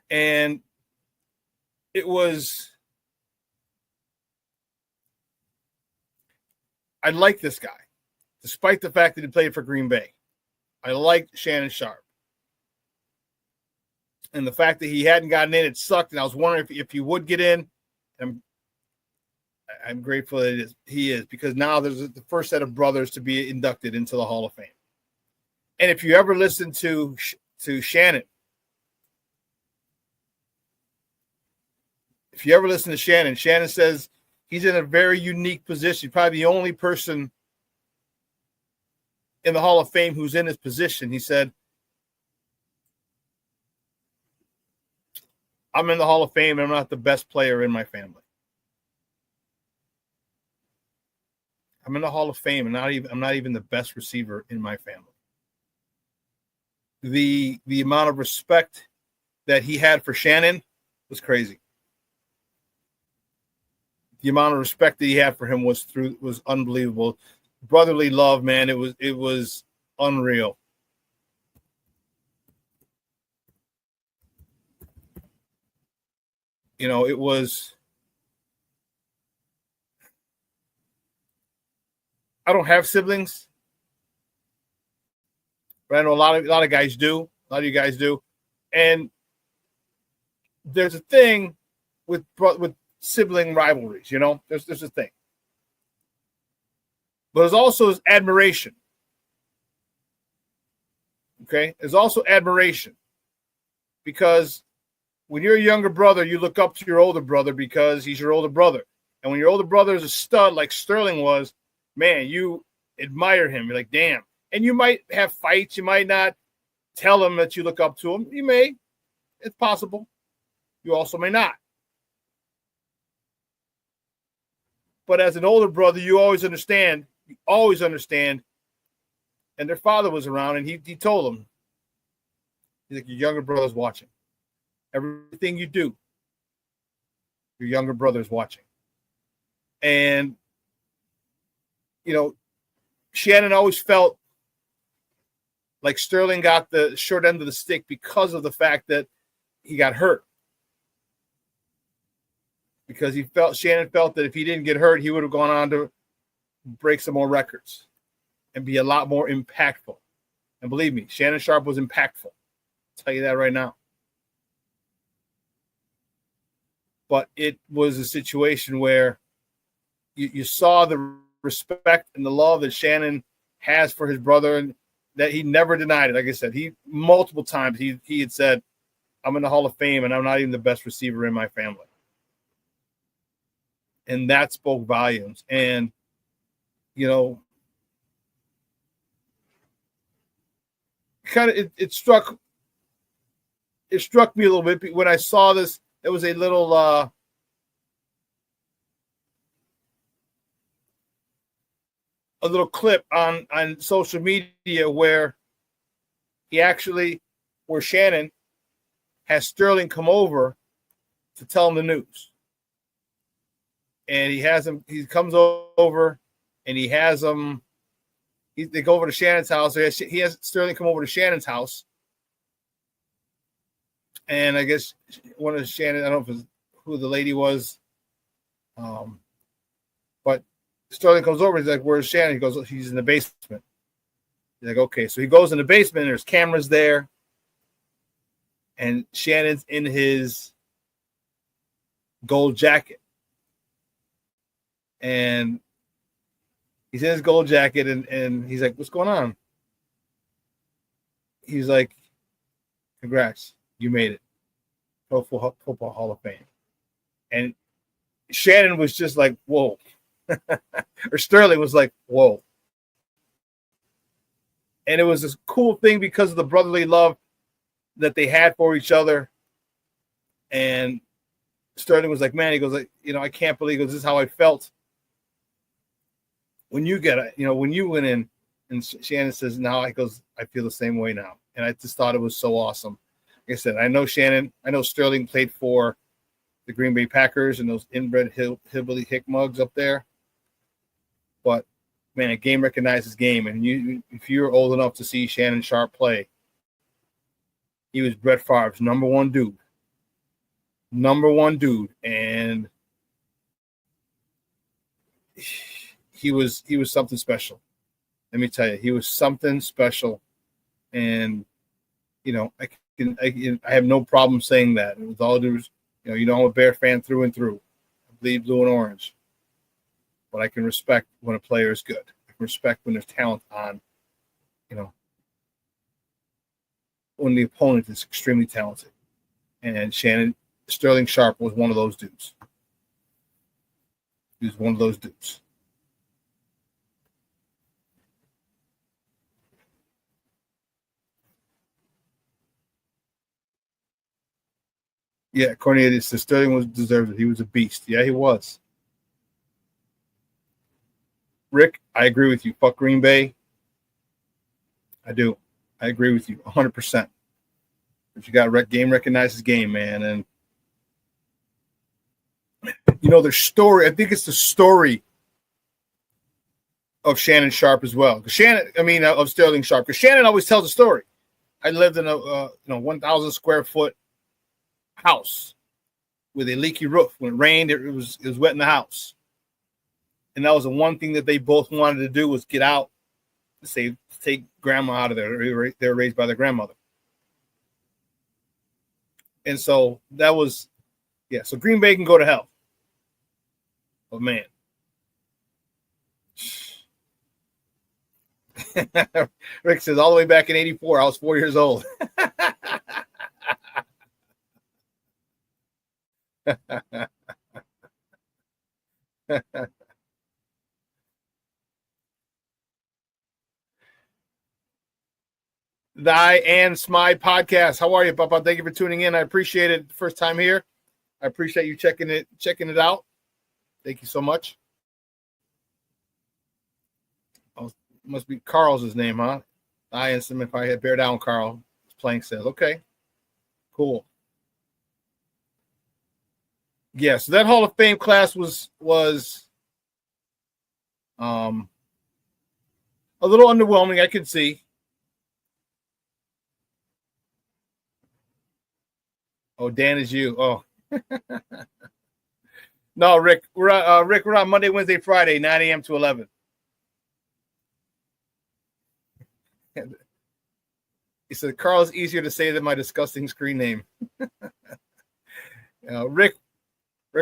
And I like this guy. despite the fact that he played for Green Bay. I liked Shannon Sharpe. And the fact that he hadn't gotten in, it sucked. And I was wondering if he would get in. I'm grateful that he is, because now there's the first set of brothers to be inducted into the Hall of Fame. And if you ever listen to Shannon, Shannon says he's in a very unique position. Probably the only person in the Hall of Fame who's in his position. He said, I'm in the Hall of Fame and I'm not the best player in my family. I'm in the Hall of Fame and I'm not even the best receiver in my family. The amount of respect that he had for Shannon was crazy. The amount of respect that he had for him was unbelievable. Brotherly love, man, it was unreal. You know, it was. I don't have siblings, but I know a lot of guys do. A lot of you guys do, and there's a thing with sibling rivalries. You know, there's a thing, but there's also admiration. Okay, there's also admiration, because when you're a younger brother, you look up to your older brother because he's your older brother, and when your older brother is a stud like Sterling was, man, you admire him. You're like, damn. And you might have fights. You might not tell him that you look up to him. You may. It's possible. You also may not. But as an older brother, you always understand. You always understand. And their father was around, and he told them, he's like, your younger brother's watching. Everything you do, your younger brother's watching. And you know, Shannon always felt like Sterling got the short end of the stick because of the fact that he got hurt. Because Shannon felt that if he didn't get hurt, he would have gone on to break some more records and be a lot more impactful. And believe me, Shannon Sharpe was impactful. I'll tell you that right now. But it was a situation where you saw the respect and the love that Shannon has for his brother, and that he never denied it. Like I said, he multiple times he had said, I'm in the Hall of Fame and I'm not even the best receiver in my family. And that spoke volumes. And, you know, kind of it struck me a little bit when I saw this. There was a little clip on social media where Shannon has Sterling come over to tell him the news. And he comes over and he has him, they go over to Shannon's house. He has Sterling come over to Shannon's house. And I guess one of Shannon, I don't know if it's who the lady was, but Sterling comes over. He's like, where's Shannon? He goes, he's in the basement. He's like, okay. So he goes in the basement. And there's cameras there. And Shannon's in his gold jacket. And he's in his gold jacket. And he's like, what's going on? He's like, congrats. You made it. Pro Football Hall of Fame. And Shannon was just like, whoa. Or Sterling was like, whoa. And it was this cool thing because of the brotherly love that they had for each other. And Sterling was like, man, he goes, like, you know, I can't believe, this is how I felt when you when you went in. And Shannon says, now I feel the same way now. And I just thought it was so awesome. Like I said, I know Sterling played for the Green Bay Packers and those inbred hillbilly hick mugs up there. But man, a game recognizes game, and if you're old enough to see Shannon Sharpe play, he was Brett Favre's number one dude, and he was something special. let me tell you, he was something special. And, I have no problem saying that. With all due, I'm a Bear fan through and through. I bleed blue and orange. But I can respect when a player is good. I can respect when there's talent on, when the opponent is extremely talented. And Sterling Sharp was one of those dudes. He was one of those dudes. Yeah, Cornelius says Sterling deserved it. He was a beast. Yeah, he was. Rick, I agree with you. Fuck Green Bay. I do. I agree with you 100%. But you got game recognizes game, man. And, their story, I think it's the story of Shannon Sharp as well. Of Sterling Sharp. Because Shannon always tells a story. I lived in a 1,000 square foot house with a leaky roof. When it rained, it was wet in the house. And that was the one thing that they both wanted to do was get out, to take grandma out of there. They were raised by their grandmother. And so that was, so Green Bay can go to hell. But man. Rick says all the way back in 84, I was 4 years old. Thy and Smy podcast. How are you, Papa? Thank you for tuning in. I appreciate it. First time here. I appreciate you checking it out. Thank you so much. Oh, must be Carl's name, huh? I and some if I had bear down, Carl. Playing says, okay. Cool. Yeah, so that Hall of Fame class was a little underwhelming, I could see. Oh, Dan is you. Oh. No, Rick. We're on Monday, Wednesday, Friday, 9 a.m. to 11. He said, Carl's easier to say than my disgusting screen name. Rick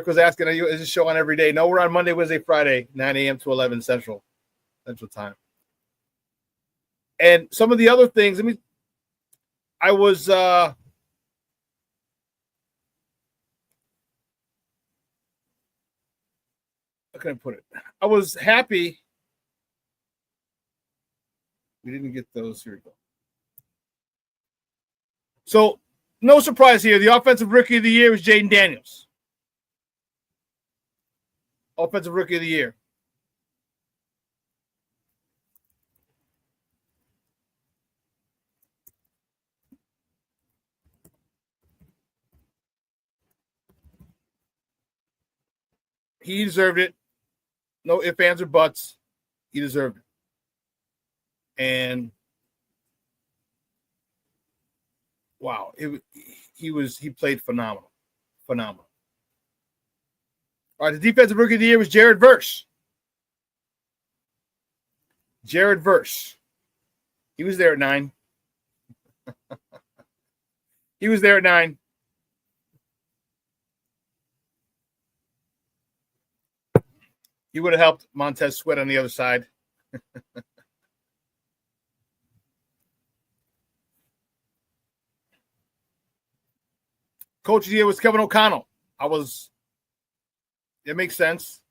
was asking, is this show on every day? No, we're on Monday, Wednesday, Friday, 9 a.m. to 11 Central time. And some of the other things, I was how can I put it? I was happy. We didn't get those. Here we go. So, no surprise here. The Offensive Rookie of the Year was Jaden Daniels. Offensive Rookie of the Year. He deserved it. No ifs, ands, or buts. He deserved it. And wow, he played phenomenal. Phenomenal. All right, the Defensive Rookie of the Year was Jared Verse. Jared Verse. He was there at 9. He was there at 9. He would have helped Montez Sweat on the other side. Coach of the Year was Kevin O'Connell. It makes sense.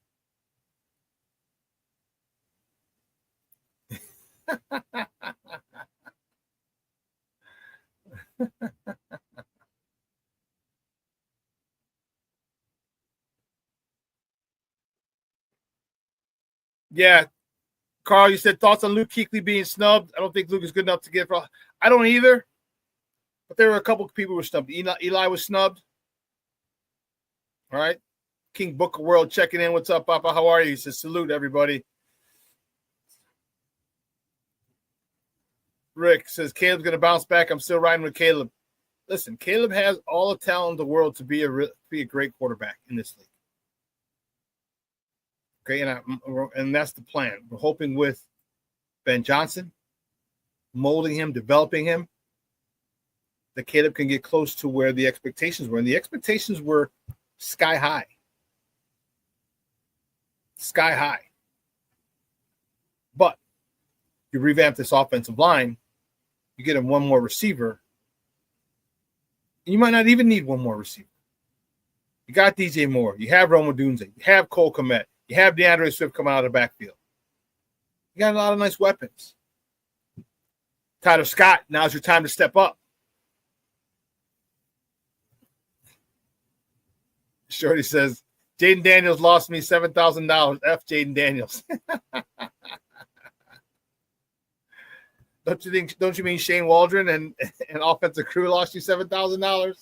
Yeah. Carl, you said thoughts on Luke Kuechly being snubbed. I don't think Luke is good enough to get for. I don't either. But there were a couple of people who were snubbed. Eli was snubbed. All right. King Book of World checking in. What's up, Papa? How are you? He says, salute, everybody. Rick says, Caleb's going to bounce back. I'm still riding with Caleb. Listen, Caleb has all the talent in the world to be a great quarterback in this league. Okay, and that's the plan. We're hoping with Ben Johnson, molding him, developing him, that Caleb can get close to where the expectations were. And the expectations were sky high. Sky high. But you revamp this offensive line, you get him one more receiver, and you might not even need one more receiver. You got DJ Moore. You have Rome Odunze. You have Cole Kmet. You have DeAndre Swift coming out of the backfield. You got a lot of nice weapons. Tyler Scott, now's your time to step up. Shorty says, Jaden Daniels lost me $7,000. F Jaden Daniels. Don't you mean Shane Waldron and offensive crew lost you $7,000?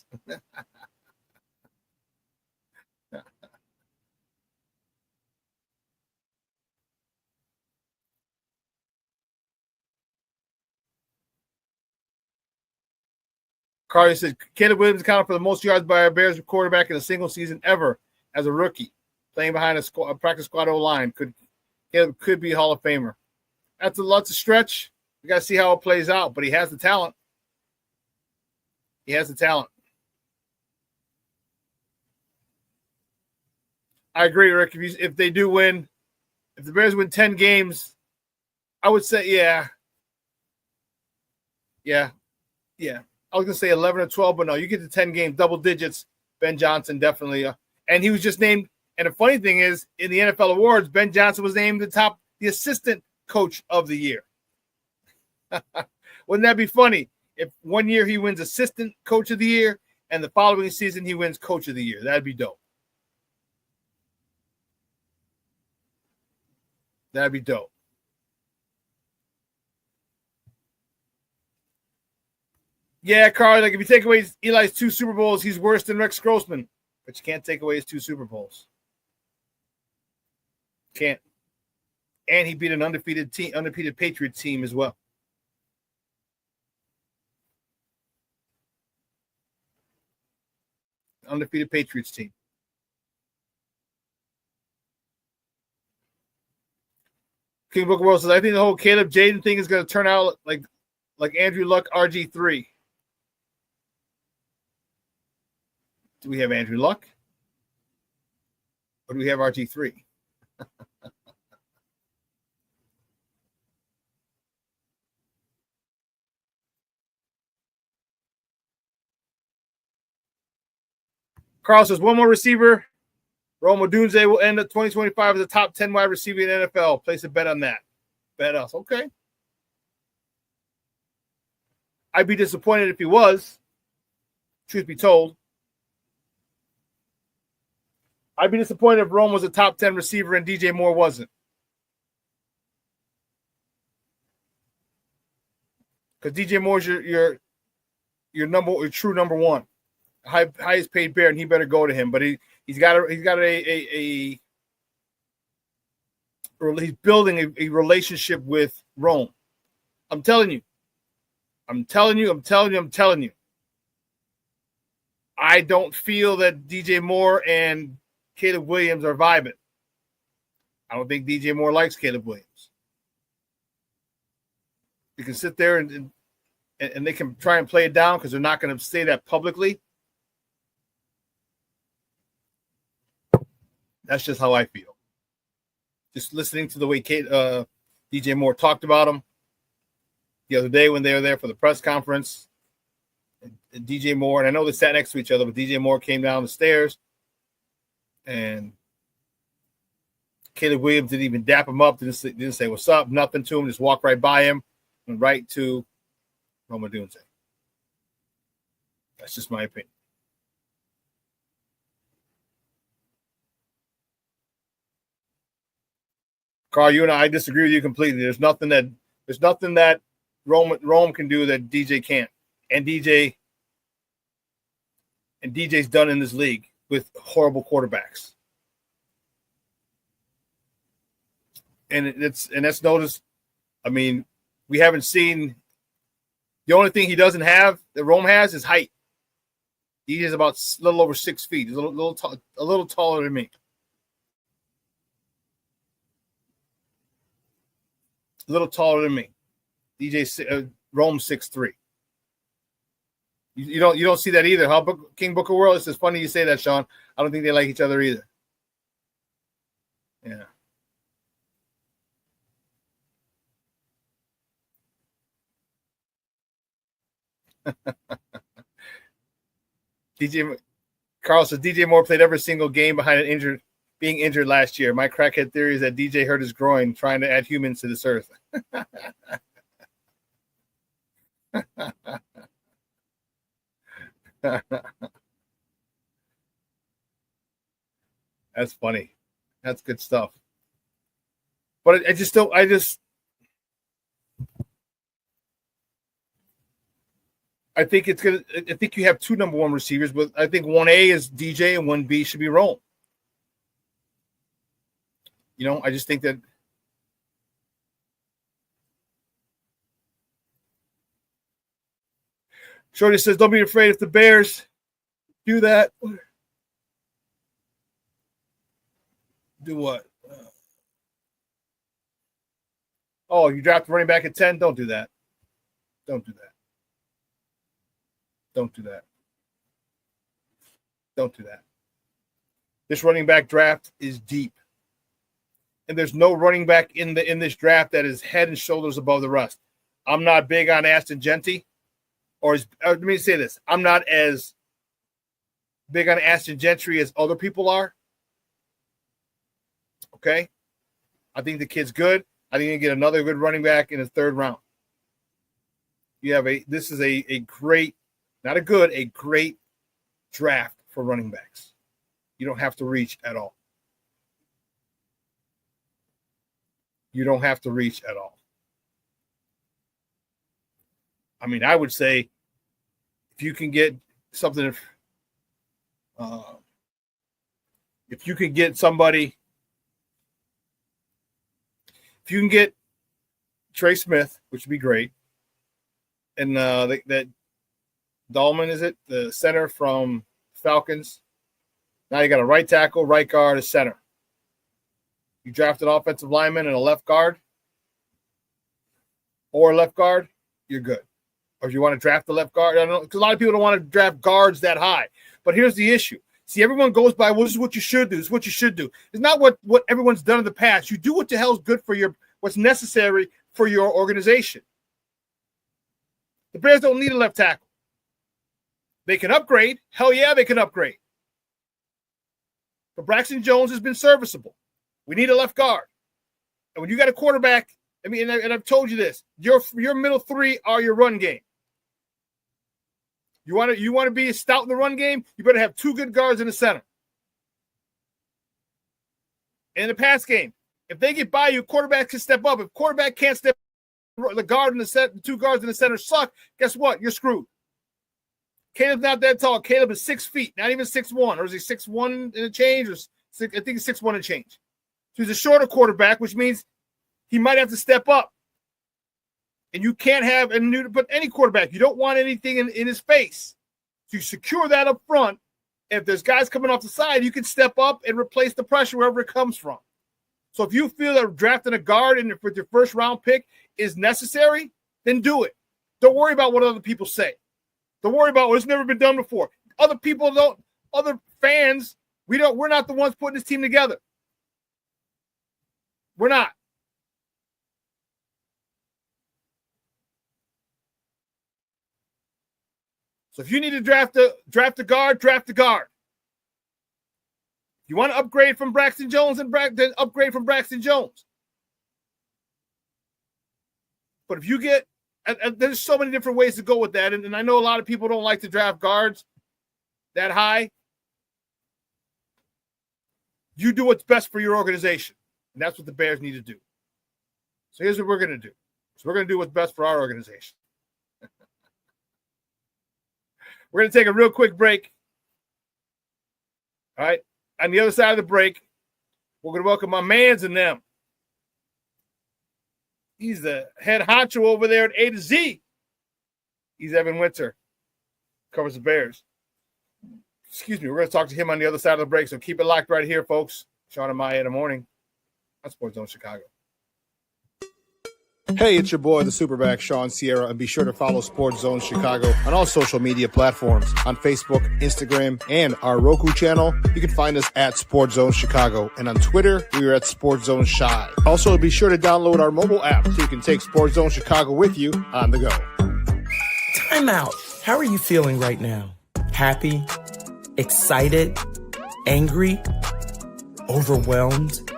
Carly said, Caleb Williams accounted for the most yards by a Bears quarterback in a single season ever as a rookie, playing behind a practice squad O-line. Caleb could be a Hall of Famer. That's a stretch. We got to see how it plays out, but he has the talent. He has the talent. I agree, Rick. If they do win, if the Bears win 10 games, I would say, yeah. I was going to say 11 or 12, but no, you get to 10 games, double digits, Ben Johnson definitely. And he was just named, and the funny thing is, in the NFL awards, Ben Johnson was named the assistant coach of the year. Wouldn't that be funny if one year he wins assistant coach of the year and the following season he wins coach of the year? That'd be dope. That'd be dope. Yeah, Carl, like if you take away Eli's 2 Super Bowls, he's worse than Rex Grossman. But you can't take away his 2 Super Bowls. Can't. And he beat an undefeated Patriot team as well. Undefeated Patriots team. King Book World says, I think the whole Caleb Jaden thing is going to turn out like Andrew Luck RG3. Do we have Andrew Luck? Or do we have RG3? Carl says, one more receiver. Rome Odunze will end up 2025 as a top 10 wide receiver in the NFL. Place a bet on that. Bet us. Okay. I'd be disappointed if he was. Truth be told. I'd be disappointed if Rome was a top 10 receiver and DJ Moore wasn't. Because DJ Moore's your true number one. Highest paid Bear, and he better go to him. But he's building a relationship with Rome. I'm telling you. I don't feel that DJ Moore and Caleb Williams are vibing. I don't think DJ Moore likes Caleb Williams. You can sit there and they can try and play it down because they're not going to say that publicly. That's just how I feel. Just listening to the way DJ Moore talked about him the other day when they were there for the press conference. And DJ Moore, and I know they sat next to each other, but DJ Moore came down the stairs and Caleb Williams didn't even dap him up, didn't say what's up, nothing to him, just walked right by him and right to Rome Odunze. That's just my opinion. Carl, you and I disagree with you completely. There's nothing that Rome can do that DJ can't. And DJ's done in this league with horrible quarterbacks. And that's noticed. I mean, we haven't seen the only thing he doesn't have that Rome has is height. He is about a little over 6 feet. He's a little taller than me. a little taller than me. DJ Rome 6'3". You don't see that either, huh? King Booker World. It's just funny you say that, Shawn. I don't think they like each other either. Yeah. DJ Carl says DJ Moore played every single game behind being injured last year. My crackhead theory is that DJ hurt his groin trying to add humans to this earth. That's funny. That's good stuff. But I think it's gonna. I think you have two number one receivers, but I think 1A is DJ and 1B should be Rome. I just think that. Shorty says, "Don't be afraid if the Bears do that." Do what? Oh, you draft running back at 10? Don't do that. Don't do that. Don't do that. Don't do that. This running back draft is deep. And there's no running back in this draft that is head and shoulders above the rest. I'm not big on Aston Genty. Let me say this. I'm not as big on Aston Gentry as other people are. Okay? I think the kid's good. I think you get another good running back in the third round. This is a great, not a good, a great draft for running backs. You don't have to reach at all. You don't have to reach at all. I mean, I would say if you can get something, if you can get somebody, if you can get Trey Smith, which would be great, and that Dahlman, is it? The center from Falcons. Now you got a right tackle, right guard, a center. You draft an offensive lineman and a left guard or a left guard, you're good. Or if you want to draft the left guard, I don't know, because a lot of people don't want to draft guards that high. But here's the issue. See, everyone goes by, well, this is what you should do. This is what you should do. It's not what everyone's done in the past. You do what the hell's good for what's necessary for your organization. The Bears don't need a left tackle. They can upgrade. Hell yeah, they can upgrade. But Braxton Jones has been serviceable. We need a left guard. And when you got a quarterback, I mean, and I've told you this, your middle three are your run game. You want to be stout in the run game, you better have two good guards in the center. In the pass game, if they get by you, quarterback can step up. If quarterback can't step up, the guard in the set, the two guards in the center suck, guess what? You're screwed. Caleb's not that tall. Caleb is 6 feet, not even 6'1", or is he 6'1" and a change? Or I think he's 6'1" and change. So he's a shorter quarterback, which means he might have to step up. And you can't have but any quarterback. You don't want anything in his face. So you secure that up front. If there's guys coming off the side, you can step up and replace the pressure wherever it comes from. So if you feel that drafting a guard with your first round pick is necessary, then do it. Don't worry about what other people say. Don't worry about it's never been done before. Other people don't, other fans, we're not the ones putting this team together. We're not. So if you need to draft a guard, draft a guard. If you want to upgrade from Braxton Jones, then upgrade from Braxton Jones. But if you get, and there's so many different ways to go with that, and I know a lot of people don't like to draft guards that high. You do what's best for your organization, and that's what the Bears need to do. So here's what we're going to do. So we're going to do what's best for our organization. We're going to take a real quick break. All right. On the other side of the break, we're going to welcome my mans and them. He's the head honcho over there at A to Z. He's Evan Winter. Covers the Bears. Excuse me. We're going to talk to him on the other side of the break. So keep it locked right here, folks. Shawn and Maya in the morning on Sports Zone Chicago. Hey, it's your boy, the SuperBack, Shawn Sierra, and be sure to follow Sports Zone Chicago on all social media platforms, on Facebook, Instagram, and our Roku channel. You can find us at Sports Zone Chicago, and on Twitter, we are at Sports Zone Shy. Also, be sure to download our mobile app so you can take Sports Zone Chicago with you on the go. Time out. How are you feeling right now? Happy? Excited? Angry? Overwhelmed?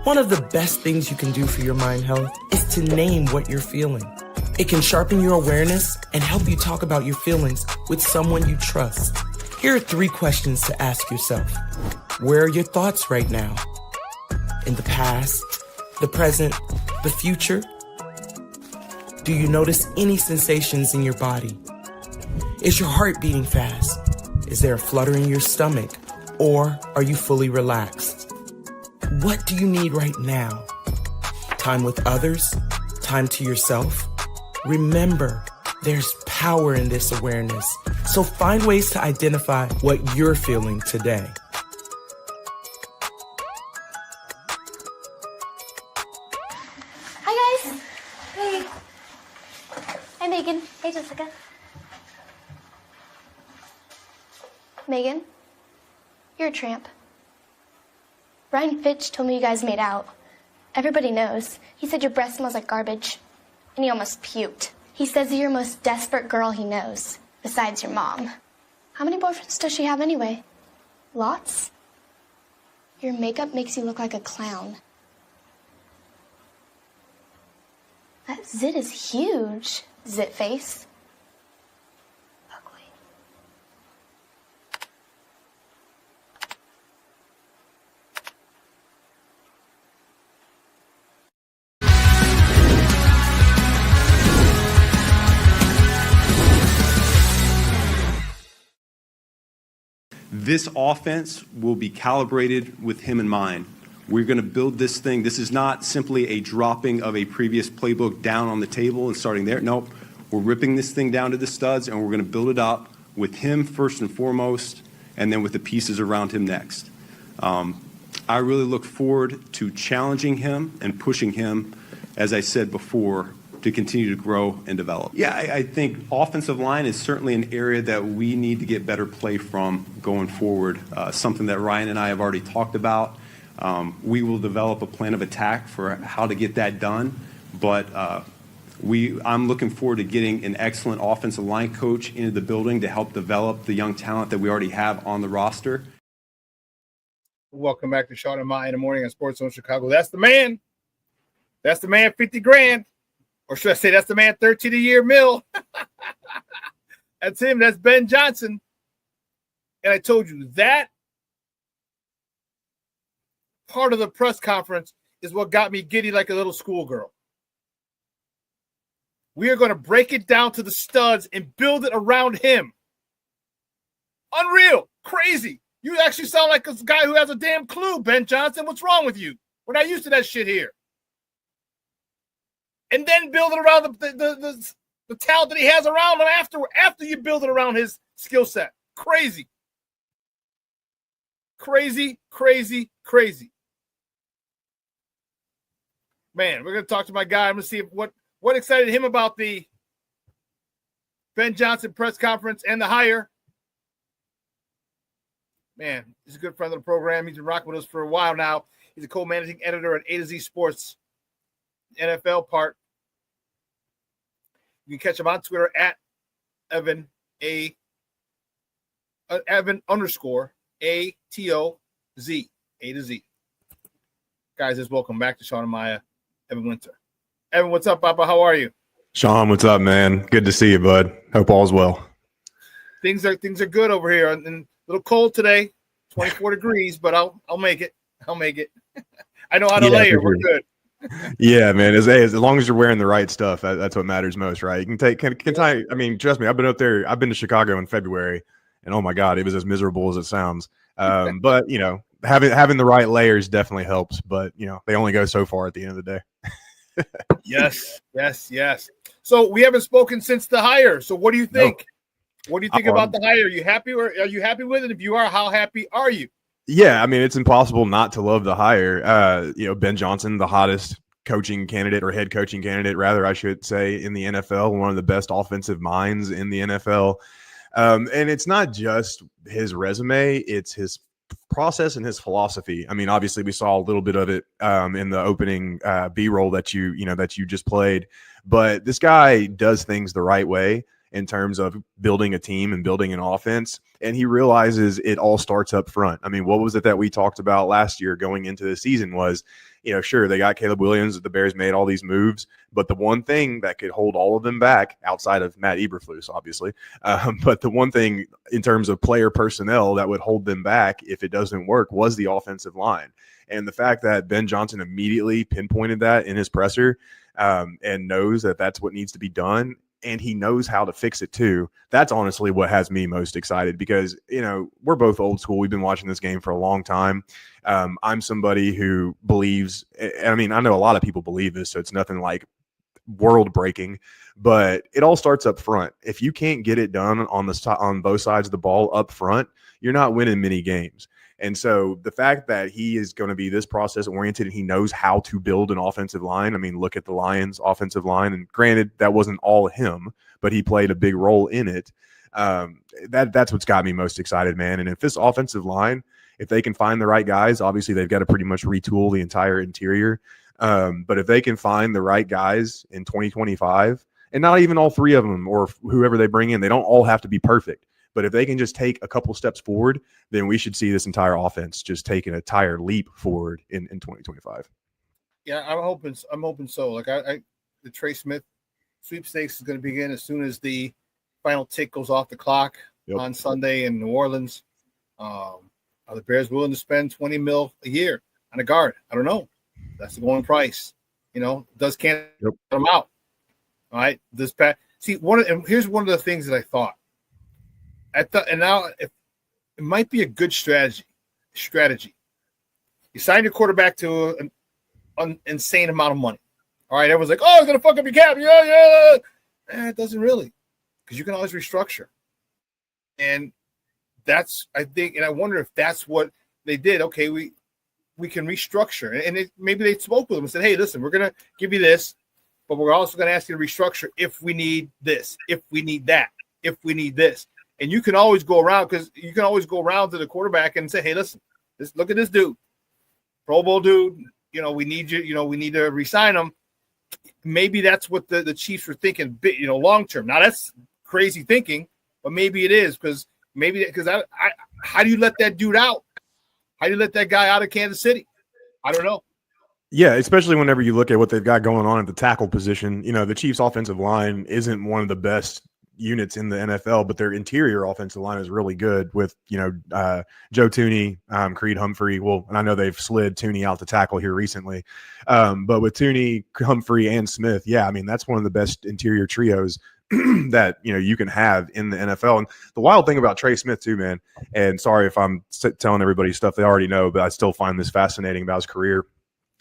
One of the best things you can do for your mind health is to name what you're feeling. It can sharpen your awareness and help you talk about your feelings with someone you trust. Here are 3 questions to ask yourself. Where are your thoughts right now? In the past, the present, the future? Do you notice any sensations in your body? Is your heart beating fast? Is there a flutter in your stomach? Or are you fully relaxed? What do you need right now? Time with others? Time to yourself? Remember, there's power in this awareness. So find ways to identify what you're feeling today. Hi, guys. Hey. Hi, Megan. Hey, Jessica. Megan, you're a tramp. Brian Fitch told me you guys made out. Everybody knows. He said your breath smells like garbage. And he almost puked. He says you're the most desperate girl he knows, besides your mom. How many boyfriends does she have anyway? Lots? Your makeup makes you look like a clown. That zit is huge, zit face. This offense will be calibrated with him in mind. We're going to build this thing. This is not simply a dropping of a previous playbook down on the table and starting there. Nope. We're ripping this thing down to the studs, and we're going to build it up with him first and foremost, and then with the pieces around him next. I really look forward to challenging him and pushing him, as I said before, to continue to grow and develop. Yeah, I think offensive line is certainly an area that we need to get better play from going forward, something that Ryan and I have already talked about. We will develop a plan of attack for how to get that done, but I'm looking forward to getting an excellent offensive line coach into the building to help develop the young talent that we already have on the roster. Welcome back to Shawn and Maya in the morning on Sports Zone Chicago. That's the man. That's the man, 50 grand. Or should I say that's the man, 13 a year mil. That's him. That's Ben Johnson. And I told you that part of the press conference is what got me giddy like a little schoolgirl. We are going to break it down to the studs and build it around him. Unreal. Crazy. You actually sound like a guy who has a damn clue, Ben Johnson. What's wrong with you? We're not used to that shit here. And then build it around the talent that he has around him after you build it around his skill set. Crazy. Crazy, crazy, crazy. Man, we're going to talk to my guy. I'm going to see what excited him about the Ben Johnson press conference and the hire. Man, he's a good friend of the program. He's been rocking with us for a while now. He's a co-managing editor at A to Z Sports, NFL part. You can catch him on Twitter at Evan _ATOZ, A to Z. Guys, just welcome back to Shawn and Maya, Evan Winter. Evan, what's up, Papa? How are you? Shawn, what's up, man? Good to see you, bud. Hope all's well. Things are good over here. And a little cold today, 24 degrees, but I'll make it. I'll make it. I know how to layer. We're good. Yeah, man. As long as you're wearing the right stuff, that's what matters most, right? You can I mean, trust me, I've been up there. I've been to Chicago in February, and oh my God, it was as miserable as it sounds. But you know, having the right layers definitely helps. But you know, they only go so far at the end of the day. Yes. So we haven't spoken since the hire. So what do you think? No. What do you think about the hire? Are you happy, or are you happy with it? If you are, how happy are you? Yeah, I mean, it's impossible not to love the hire. You know, Ben Johnson, the hottest coaching candidate or head coaching candidate, rather, I should say, in the NFL, one of the best offensive minds in the NFL. And it's not just his resume, it's his process and his philosophy. I mean, obviously we saw a little bit of it in the opening B-roll that you just played, but this guy does things the right way in terms of building a team and building an offense. And he realizes it all starts up front. I mean, what was it that we talked about last year going into the season was, sure, they got Caleb Williams, the Bears made all these moves, but the one thing that could hold all of them back, outside of Matt Eberflus, obviously, but the one thing in terms of player personnel that would hold them back if it doesn't work was the offensive line. And the fact that Ben Johnson immediately pinpointed that in his presser and knows that that's what needs to be done, and he knows how to fix it too. That's honestly what has me most excited because, we're both old school. We've been watching this game for a long time. I'm somebody who believes, I mean, I know a lot of people believe this, so it's nothing like world breaking, but it all starts up front. If you can't get it done on both sides of the ball up front, you're not winning many games. And so the fact that he is going to be this process oriented and he knows how to build an offensive line. I mean, look at the Lions offensive line, and granted that wasn't all him, but he played a big role in it. That's what's got me most excited, man. And if this offensive line, if they can find the right guys, obviously they've got to pretty much retool the entire interior. But if they can find the right guys in 2025, and not even all three of them or whoever they bring in, they don't all have to be perfect. But if they can just take a couple steps forward, then we should see this entire offense just take an entire leap forward in 2025. Yeah, I'm hoping so. Like the Trey Smith sweepstakes is going to begin as soon as the final tick goes off the clock on Sunday in New Orleans. Are the Bears willing to spend $20 million a year on a guard? I don't know. That's the going price. Does Canada get them out? All right. Here's one of the things that I thought. And now it might be a good strategy. You sign your quarterback to an insane amount of money. All right, everyone's like, "Oh, it's gonna fuck up your cap." Yeah. It doesn't really, because you can always restructure. And that's, I think, and I wonder if that's what they did. Okay, we can restructure, and maybe they spoke with them and said, "Hey, listen, we're gonna give you this, but we're also gonna ask you to restructure if we need this, if we need that, if we need this." And you can always go around to the quarterback and say, "Hey, listen, look at this dude, Pro Bowl dude. We need you. We need to re-sign him." Maybe that's what the Chiefs were thinking, long term. Now that's crazy thinking, but maybe it is because how do you let that dude out? How do you let that guy out of Kansas City? I don't know. Yeah, especially whenever you look at what they've got going on at the tackle position. The Chiefs' offensive line isn't one of the best units in the NFL, but their interior offensive line is really good with, Joe Thuney, Creed Humphrey. Well, and I know they've slid Thuney out to tackle here recently. But with Thuney, Humphrey, and Smith, yeah, I mean, that's one of the best interior trios that, you can have in the NFL. And the wild thing about Trey Smith too, man, and sorry if I'm telling everybody stuff they already know, but I still find this fascinating about his career,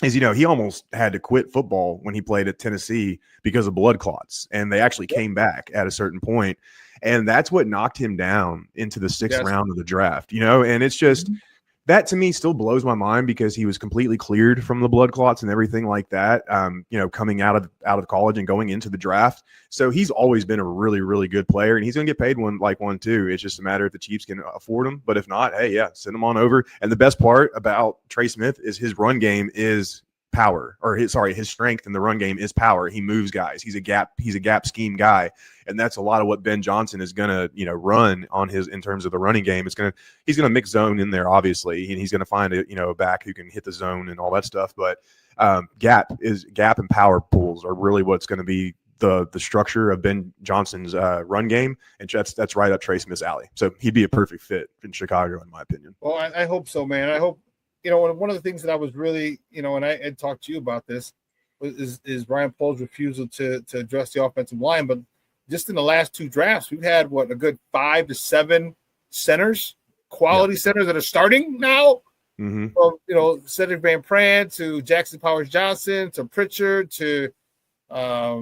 is, he almost had to quit football when he played at Tennessee because of blood clots, and they actually came back at a certain point, and that's what knocked him down into the sixth round of the draft, and it's just that to me still blows my mind because he was completely cleared from the blood clots and everything like that, coming out of college and going into the draft. So he's always been a really, really good player, and he's going to get paid one too. It's just a matter if the Chiefs can afford him. But if not, hey, yeah, send him on over. And the best part about Trey Smith is his run game is power, or his strength in the run game is power. He moves guys. He's a gap scheme guy. And that's a lot of what Ben Johnson is going to, run on in terms of the running game. He's going to mix zone in there, obviously, and he's going to find a back who can hit the zone and all that stuff. But gap and power pools are really what's going to be the structure of Ben Johnson's run game, and that's right up Trey Smith's alley. So he'd be a perfect fit in Chicago, in my opinion. Well, I hope so, man. I hope, one of the things that I was really, and I had talked to you about this, is Ryan Poles' refusal to address the offensive line. But just in the last two drafts, we've had a good 5 to 7 centers, quality centers that are starting now. Mm-hmm. From Cedric Van Pran to Jackson Powers Johnson to Pritchard to a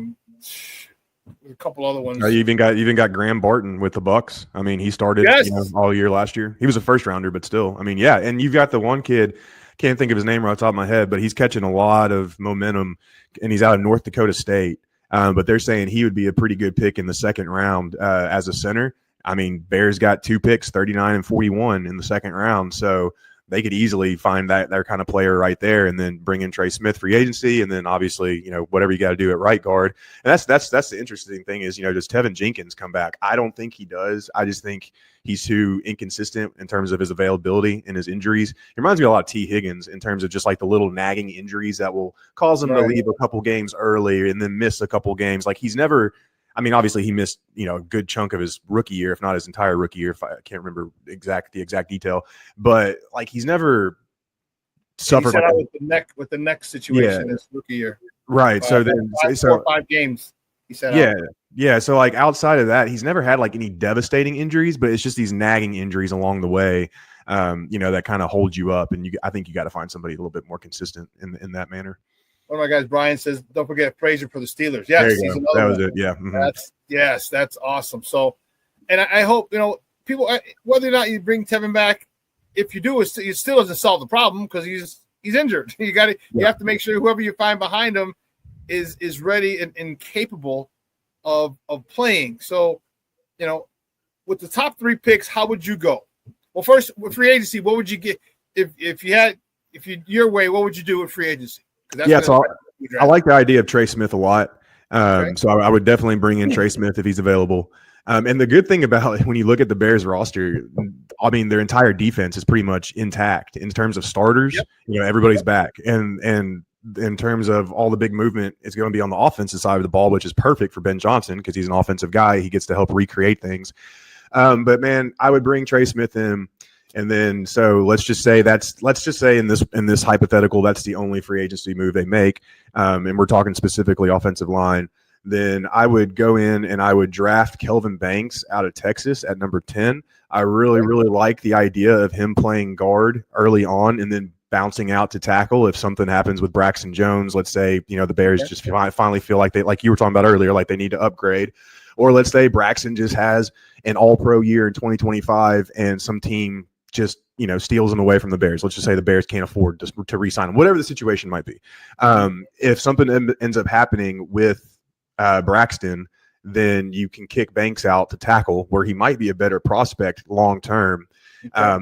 couple other ones. You even got Graham Barton with the Bucks. I mean, he started all year last year. He was a first rounder, but still, I mean, yeah. And you've got the one kid can't think of his name right off the top of my head, but he's catching a lot of momentum, and he's out of North Dakota State. But they're saying he would be a pretty good pick in the second round as a center. I mean, Bears got 2 picks, 39 and 41 in the second round. So they could easily find their kind of player right there, and then bring in Trey Smith free agency, and then obviously, whatever you got to do at right guard. And that's the interesting thing is, does tevinjenkins come back? I don't think he does. I just think he's too inconsistent in terms of his availability and his injuries. It reminds me a lot of T. Higgins in terms of just like the little nagging injuries that will cause him to leave a couple games early and then miss a couple games. Like he's never. I mean, obviously he missed, a good chunk of his rookie year, if not his entire rookie year. If I can't remember the exact detail, but like he's never suffered with the neck situation his rookie year. Right. So 4 or 5 games he said. Yeah. So like outside of that, he's never had like any devastating injuries, but it's just these nagging injuries along the way, that kind of hold you up. And I think you got to find somebody a little bit more consistent in that manner. One of my guys, Brian, says, don't forget Frazier for the Steelers. Yes, that was it. Yeah. Mm-hmm. That's awesome. So, and I hope, people, whether or not you bring Tevin back, if you do, it still doesn't solve the problem because he's injured. You have to make sure whoever you find behind him is ready and capable of playing. So, with the top 3 picks, how would you go? Well, first with free agency, what would you get if your way? What would you do with free agency? So I like the idea of Trey Smith a lot. So I would definitely bring in Trey Smith if he's available. And the good thing about it, when you look at the Bears roster, I mean, their entire defense is pretty much intact in terms of starters. Yep. Everybody's back. And in terms of all the big movement, it's going to be on the offensive side of the ball, which is perfect for Ben Johnson because he's an offensive guy. He gets to help recreate things. But man, I would bring Trey Smith in. And then, so let's just say in this hypothetical, that's the only free agency move they make. And we're talking specifically offensive line. Then I would go in and I would draft Kelvin Banks out of Texas at number 10. I really, really like the idea of him playing guard early on and then bouncing out to tackle if something happens with Braxton Jones. Let's say, the Bears just finally feel like they, like you were talking about earlier, like they need to upgrade. Or let's say Braxton just has an all-pro year in 2025 and some team just steals him away from the Bears. Let's just say the Bears can't afford to re-sign him, whatever the situation might be. If something ends up happening with Braxton, then you can kick Banks out to tackle where he might be a better prospect long term.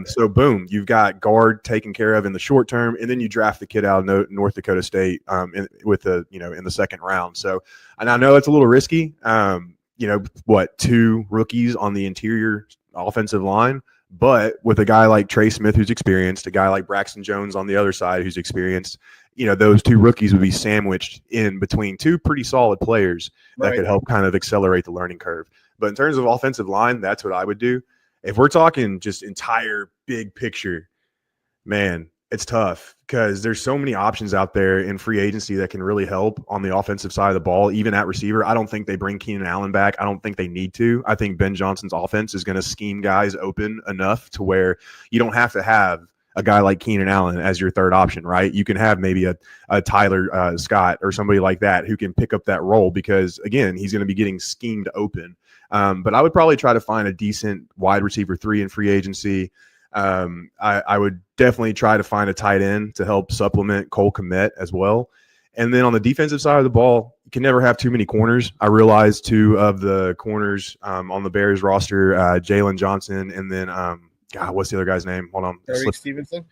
So boom, you've got guard taken care of in the short term, and then you draft the kid out of North Dakota State in the second round. So, and I know it's a little risky. 2 rookies on the interior offensive line. But with a guy like Trey Smith, who's experienced, a guy like Braxton Jones on the other side, who's experienced, those 2 rookies would be sandwiched in between 2 pretty solid players that could help kind of accelerate the learning curve. But in terms of offensive line, that's what I would do. If we're talking just entire big picture, man, it's tough because there's so many options out there in free agency that can really help on the offensive side of the ball, even at receiver. I don't think they bring Keenan Allen back. I don't think they need to. I think Ben Johnson's offense is going to scheme guys open enough to where you don't have to have a guy like Keenan Allen as your third option, right? You can have maybe a Tyler Scott or somebody like that who can pick up that role because, again, he's going to be getting schemed open. But I would probably try to find a decent wide receiver 3 in free agency. I would definitely try to find a tight end to help supplement Cole Kmet as well. And then on the defensive side of the ball, you can never have too many corners. I realized 2 of the corners on the Bears roster, Jalen Johnson, and then what's the other guy's name? Hold on. Eric Stevenson?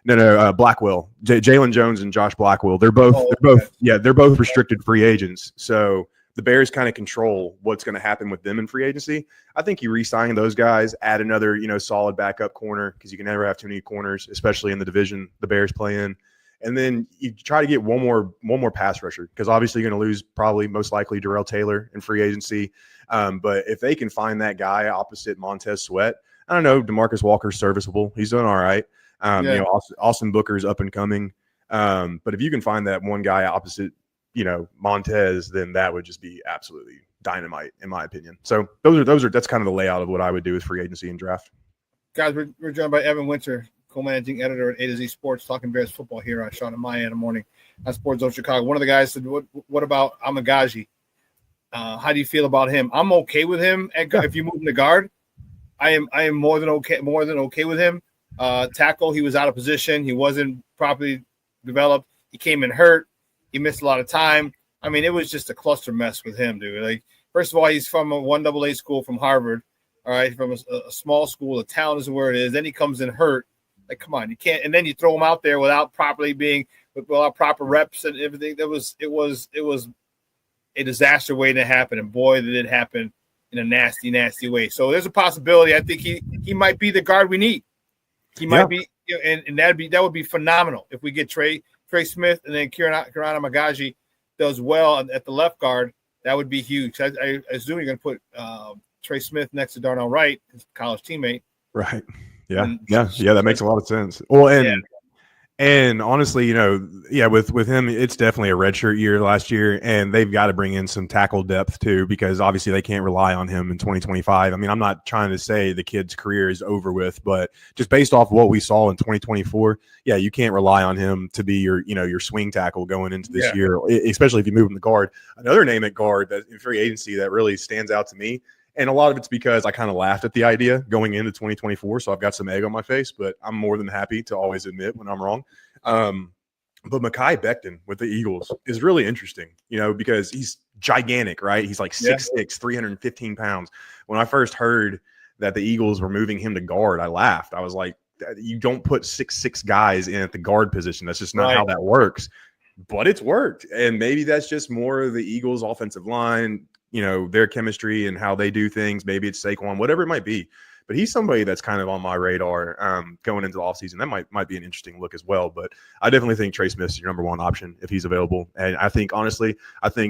No, Blackwell. Jalen Jones and Josh Blackwell. They're both restricted free agents. So the Bears kind of control what's going to happen with them in free agency. I think you re-sign those guys, add another, solid backup corner because you can never have too many corners, especially in the division the Bears play in. And then you try to get one more pass rusher because obviously you're going to lose probably most likely Darrell Taylor in free agency. But if they can find that guy opposite Montez Sweat, I don't know, DeMarcus Walker's serviceable. He's doing all right. Austin Booker's up and coming. But if you can find that one guy opposite, Montez, then that would just be absolutely dynamite in my opinion. So that's kind of the layout of what I would do with free agency and draft. Guys, we're joined by Evan Winter, co-managing editor at A to Z Sports, talking Bears football here on Shawn and Maya in the morning on Sports Zone Chicago. One of the guys said, what about Amagaji? How do you feel about him? I'm okay with him. If you move him to guard, I am more than okay with him. tackle. He was out of position. He wasn't properly developed. He came in hurt. He missed a lot of time. I mean, it was just a cluster mess with him, dude. Like, first of all, he's from a 1AA school from Harvard, all right, from a small school. The town is where it is. Then he comes in hurt. Like, come on, you can't. And then you throw him out there without properly without proper reps and everything. It was a disaster waiting to happen. And boy, did it happen in a nasty, nasty way. So there's a possibility. I think he might be the guard we need. He might be, and that would be phenomenal if we get Trey Smith and then Kirana Magaji does well at the left guard. That would be huge. I assume you're going to put Trey Smith next to Darnell Wright, his college teammate. Right. Yeah. That makes a lot of sense. Well, and honestly, you know, with him, it's definitely a redshirt year last year, and they've got to bring in some tackle depth too, because obviously they can't rely on him in 2025. I mean, I'm not trying to say the kid's career is over with, but just based off what we saw in 2024, you can't rely on him to be your swing tackle going into this year, especially if you move him to guard. Another name at guard that in free agency that really stands out to me, and a lot of it's because I kind of laughed at the idea going into 2024, so I've got some egg on my face, but I'm more than happy to always admit when I'm wrong. But Mekhi Becton with the Eagles is really interesting, you know, because he's gigantic, right? He's like 6'6", 315 pounds. When I first heard that the Eagles were moving him to guard, I laughed. I was like, you don't put 6'6" guys in at the guard position. That's just not how that works. But it's worked. And maybe that's just more of the Eagles offensive line, you know, their chemistry and how they do things. Maybe it's Saquon, whatever it might be. But he's somebody that's kind of on my radar going into the offseason. That might be an interesting look as well. But I definitely think Trey Smith's your number one option if he's available. And I think, honestly,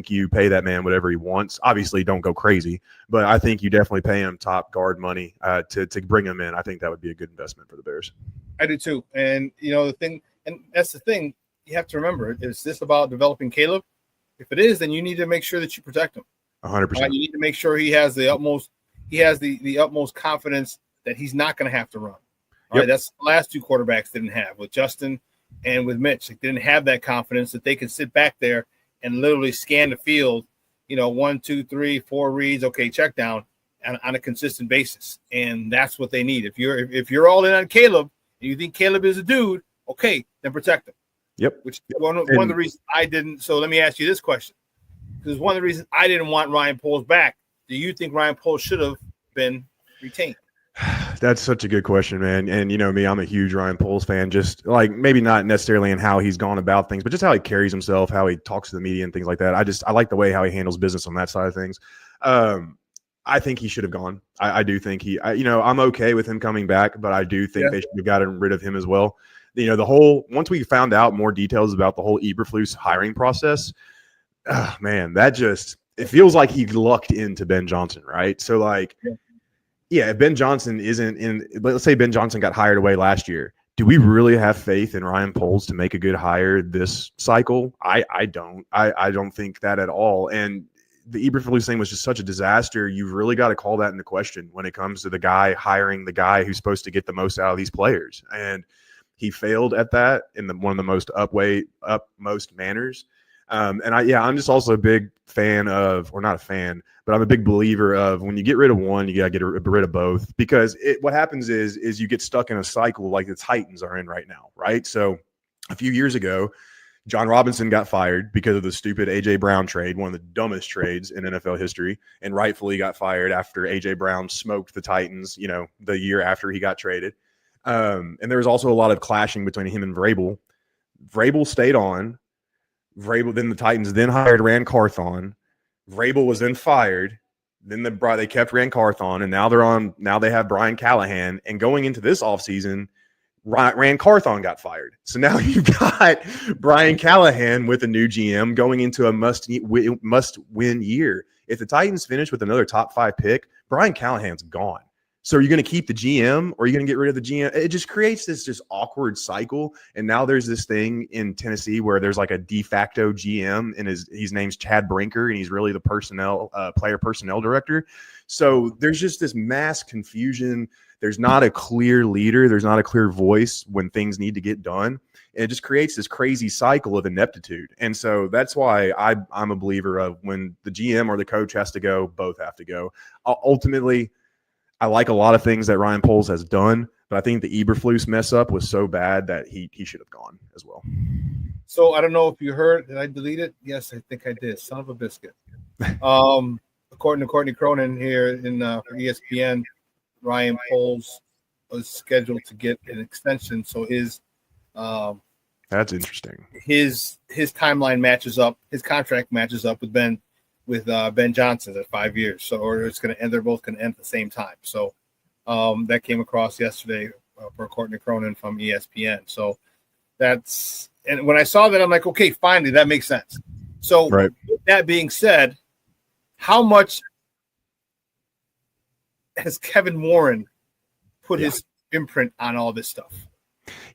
you pay that man whatever he wants. Obviously, don't go crazy. But I think you definitely pay him top guard money to bring him in. I think that would be a good investment for the Bears. I do too. And, you know, that's the thing you have to remember. Is this about developing Caleb? If it is, then you need to make sure that you protect him. 100%. You need to make sure he has the utmost confidence that he's not going to have to run. All right, that's the last two quarterbacks didn't have with Justin and with Mitch. They didn't have that confidence that they could sit back there and literally scan the field, you know, 1, 2, 3, 4 reads, okay, check down on a consistent basis. And that's what they need. If you're all in on Caleb and you think Caleb is a dude, okay, then protect him. Yep. Which is one of the reasons I didn't. So let me ask you this question. Because one of the reasons I didn't want Ryan Poles back. Do you think Ryan Poles should have been retained? That's such a good question, man. And you know me, I'm a huge Ryan Poles fan. Just like maybe not necessarily in how he's gone about things, but just how he carries himself, how he talks to the media and things like that. I like the way how he handles business on that side of things. I think he should have gone. I do think I'm okay with him coming back, but I do think they should have gotten rid of him as well. You know, once we found out more details about the whole Eberflus hiring process, man, it feels like he lucked into Ben Johnson, right? So like, if Ben Johnson isn't in, let's say Ben Johnson got hired away last year. Do we really have faith in Ryan Poles to make a good hire this cycle? I don't. I don't think that at all. And the Eberflus thing was just such a disaster. You've really got to call that into question when it comes to the guy hiring the guy who's supposed to get the most out of these players. And he failed at that in one of the most upmost manners. And I'm just also a big fan of, or not a fan, but I'm a big believer of when you get rid of one, you got to get rid of both, because what happens is you get stuck in a cycle like the Titans are in right now, right? So a few years ago, John Robinson got fired because of the stupid A.J. Brown trade, one of the dumbest trades in NFL history, and rightfully got fired after A.J. Brown smoked the Titans, you know, the year after he got traded. And there was also a lot of clashing between him and Vrabel. Vrabel stayed on. Then the Titans then hired Rand Carthon. Vrabel was then fired. Then they kept Rand Carthon, and now they have Brian Callahan. And going into this offseason, Rand Carthon got fired. So now you've got Brian Callahan with a new GM going into a must-win year. If the Titans finish with another top 5 pick, Brian Callahan's gone. So are you going to keep the GM or are you going to get rid of the GM? It just creates this just awkward cycle. And now there's this thing in Tennessee where there's like a de facto GM, and his name's Chad Brinker, and he's really the player personnel director. So there's just this mass confusion. There's not a clear leader. There's not a clear voice when things need to get done. And it just creates this crazy cycle of ineptitude. And so that's why I'm a believer of when the GM or the coach has to go, both have to go. Ultimately, I like a lot of things that Ryan Poles has done, But I think the Eberflus mess up was so bad that he should have gone as well. So I don't know if you heard. Did I delete it? Yes, I think I did. Son of a biscuit. According to Courtney Cronin here for ESPN, Ryan Poles was scheduled to get an extension. So that's interesting. His timeline matches up. His contract matches up with Ben Johnson at 5 years. So, or it's going to end. They're both going to end at the same time. So that came across yesterday for Courtney Cronin from ESPN. So and when I saw that, I'm like, okay, finally, that makes sense. So with that being said, how much has Kevin Warren put his imprint on all this stuff?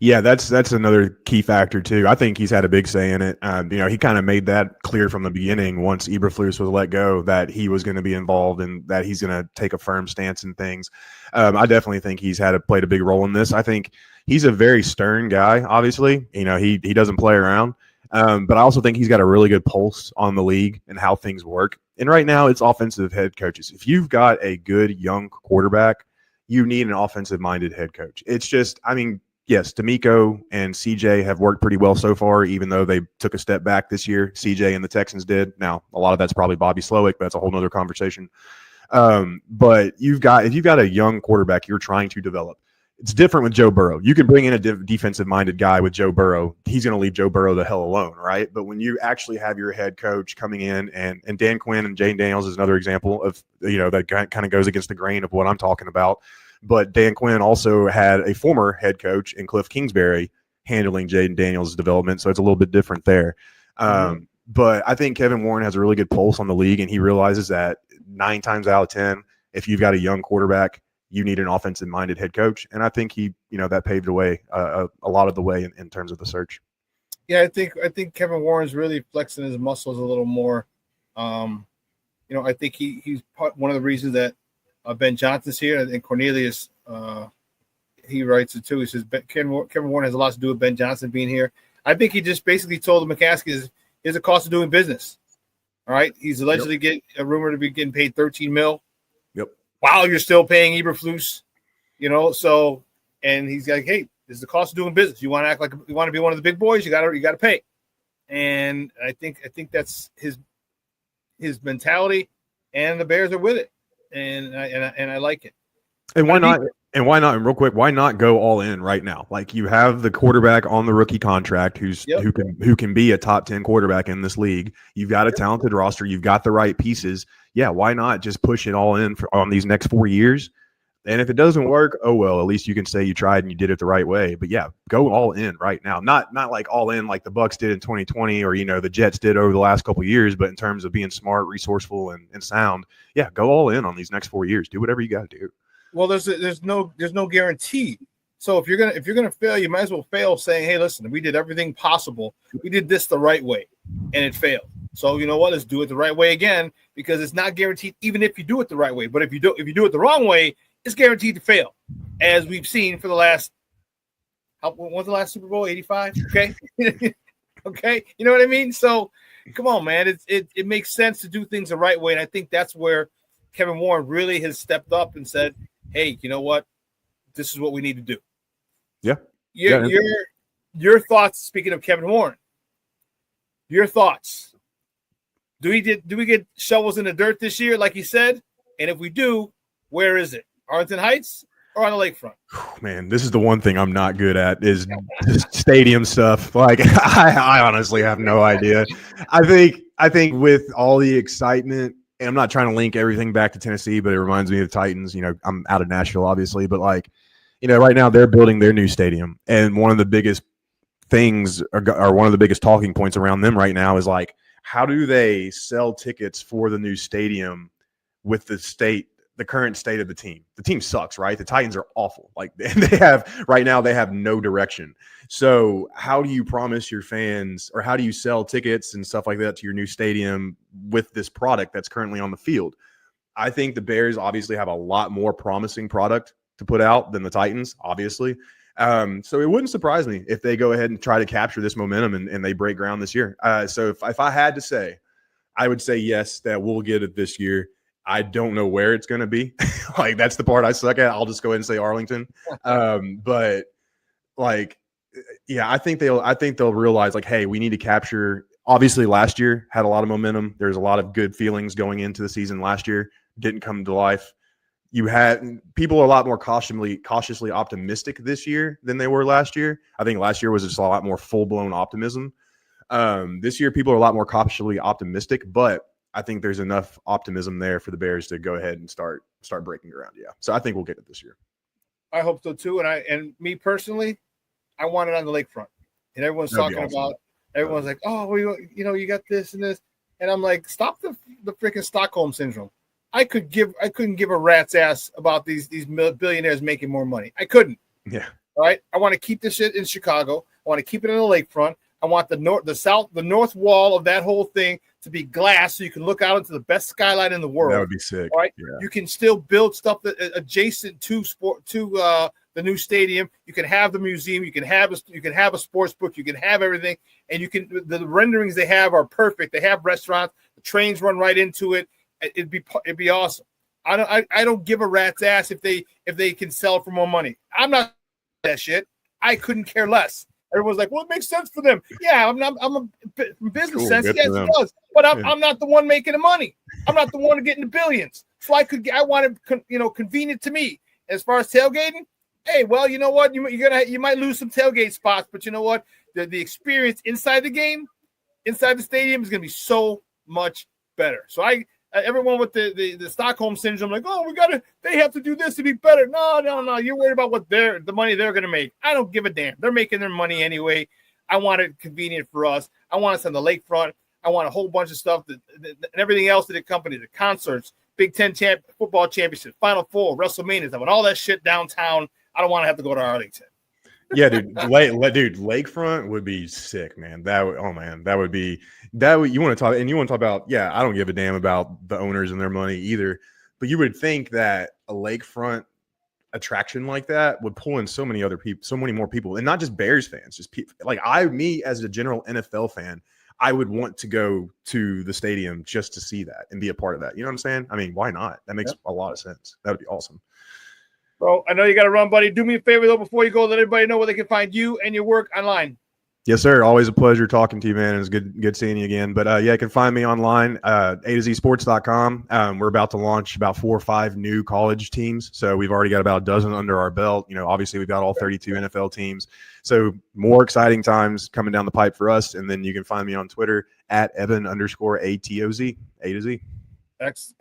Yeah, that's another key factor too. I think he's had a big say in it. He kind of made that clear from the beginning once Eberflus was let go that he was going to be involved and that he's going to take a firm stance in things. I definitely think he's played a big role in this. I think he's a very stern guy. Obviously, he doesn't play around. But I also think he's got a really good pulse on the league and how things work. And right now, it's offensive head coaches. If you've got a good young quarterback, you need an offensive-minded head coach. It's just, yes, D'Amico and CJ have worked pretty well so far, even though they took a step back this year. CJ and the Texans did. Now, a lot of that's probably Bobby Slowick, but that's a whole nother conversation. But if you've got a young quarterback you're trying to develop, it's different with Joe Burrow. You can bring in a defensive-minded guy with Joe Burrow. He's going to leave Joe Burrow the hell alone, right? But when you actually have your head coach coming in, and Dan Quinn and Jane Daniels is another example of, that kind of goes against the grain of what I'm talking about. But Dan Quinn also had a former head coach in Cliff Kingsbury handling Jaden Daniels' development, so it's a little bit different there. But I think Kevin Warren has a really good pulse on the league, and he realizes that 9 times out of 10, if you've got a young quarterback, you need an offensive-minded head coach. And I think that paved the way, a lot of the way in terms of the search. Yeah, I think Kevin Warren's really flexing his muscles a little more. I think he's one of the reasons that Ben Johnson's here, and Cornelius, he writes it too. He says Kevin Warren has a lot to do with Ben Johnson being here. I think he just basically told the McCaskies, here's the cost of doing business. All right, he's allegedly getting a rumor to be getting paid $13 million. Yep. While you're still paying Eberflus, so, and he's like, hey, this is the cost of doing business. You want to act like you want to be one of the big boys, you got to pay. And I think that's his mentality, and the Bears are with it. And I like it. And why not? And real quick, why not go all in right now? Like, you have the quarterback on the rookie contract who can be a top 10 quarterback in this league. You've got a talented roster. You've got the right pieces. Yeah, why not just push it all in on these next 4 years? And if it doesn't work, oh well, at least you can say you tried and you did it the right way. But yeah, go all in right now. Not like all in like the Bucs did in 2020 or the Jets did over the last couple of years, but in terms of being smart, resourceful, and sound, yeah, go all in on these next 4 years. Do whatever you got to do. Well, there's no guarantee. So if you're gonna fail, you might as well fail saying, hey, listen, we did everything possible. We did this the right way, and it failed. So you know what? Let's do it the right way again, because it's not guaranteed even if you do it the right way. But if you do it the wrong way, it's guaranteed to fail, as we've seen for the last. When was the last Super Bowl? 85. Okay, okay. You know what I mean? So come on, man. It makes sense to do things the right way, and I think that's where Kevin Warren really has stepped up and said, hey, you know what? This is what we need to do. Yeah. Your thoughts, speaking of Kevin Warren, your thoughts. Do we get shovels in the dirt this year, like he said? And if we do, where is it? Arlington Heights or on the lakefront? Man, this is the one thing I'm not good at is stadium stuff. Like, I honestly have no idea. I think with all the excitement, and I'm not trying to link everything back to Tennessee, but it reminds me of the Titans. I'm out of Nashville, obviously, but right now they're building their new stadium. And one of the biggest things or one of the biggest talking points around them right now is like, how do they sell tickets for the new stadium with the current state of the team? The team sucks, right? The Titans are awful. Like, they have no direction. So how do you promise your fans, or how do you sell tickets and stuff like that to your new stadium with this product that's currently on the field? I think the Bears obviously have a lot more promising product to put out than the Titans, obviously. So it wouldn't surprise me if they go ahead and try to capture this momentum and they break ground this year. So if I had to say, I would say yes, that we'll get it this year. I don't know where it's going to be. Like, that's the part I suck at. I'll just go ahead and say Arlington. But like, yeah, I think they'll realize, like, hey, we need to capture. Obviously, last year had a lot of momentum. There's a lot of good feelings going into the season last year. Didn't come to life. You had people are a lot more cautiously optimistic this year than they were last year. I think last year was just a lot more full-blown optimism. This year, people are a lot more cautiously optimistic, but I think there's enough optimism there for the Bears to go ahead and start breaking ground. Yeah, so I think we'll get it this year. I hope so too. And me personally, I want it on the lakefront. And everyone's talking about. Everyone's like, oh, well, you got this and this, and I'm like, stop the freaking Stockholm syndrome. I couldn't give a rat's ass about these billionaires making more money. I couldn't. Yeah. All right. I want to keep this shit in Chicago. I want to keep it in the lakefront. I want the north wall of that whole thing to be glass so you can look out into the best skyline in the world. That would be sick. All right. Yeah. You can still build stuff that adjacent to the new stadium. You can have the museum. You can have a sports book. You can have everything. And the renderings they have are perfect. They have restaurants. The trains run right into it. It'd be awesome. I don't give a rat's ass if they can sell for more money. I'm not that shit. I couldn't care less. Everyone's like, well, it makes sense for them. Yeah, I'm a business cool, sense. Yes, it does. But I'm not the one making the money. I'm not the one getting the billions. So I want it, convenient to me. As far as tailgating, hey, well, you know what? You might lose some tailgate spots, but you know what? The experience inside the game, inside the stadium, is going to be so much better. So everyone with the Stockholm syndrome, like, oh, they have to do this to be better. No. You're worried about what the money they're going to make. I don't give a damn. They're making their money anyway. I want it convenient for us. I want us on the lakefront. I want a whole bunch of stuff and everything else that accompanies the concerts, Big Ten football championship, Final Four, WrestleMania. I want all that shit downtown. I don't want to have to go to Arlington. Yeah, dude. Lakefront would be sick, man. That would be you want to talk about, yeah, I don't give a damn about the owners and their money either. But you would think that a lakefront attraction like that would pull in so many other people, so many more people, and not just Bears fans, just people like me as a general NFL fan. I would want to go to the stadium just to see that and be a part of that. You know what I'm saying? I mean, why not? That makes a lot of sense. That would be awesome. Bro, I know you got to run, buddy. Do me a favor, though, before you go, let everybody know where they can find you and your work online. Yes, sir. Always a pleasure talking to you, man. It's good seeing you again. But yeah, you can find me online, A2Zsports.com. We're about to launch about 4 or 5 new college teams. So we've already got about a dozen under our belt. Obviously we've got all 32 NFL teams. So more exciting times coming down the pipe for us. And then you can find me on Twitter at Evan_ATOZ, A to Z.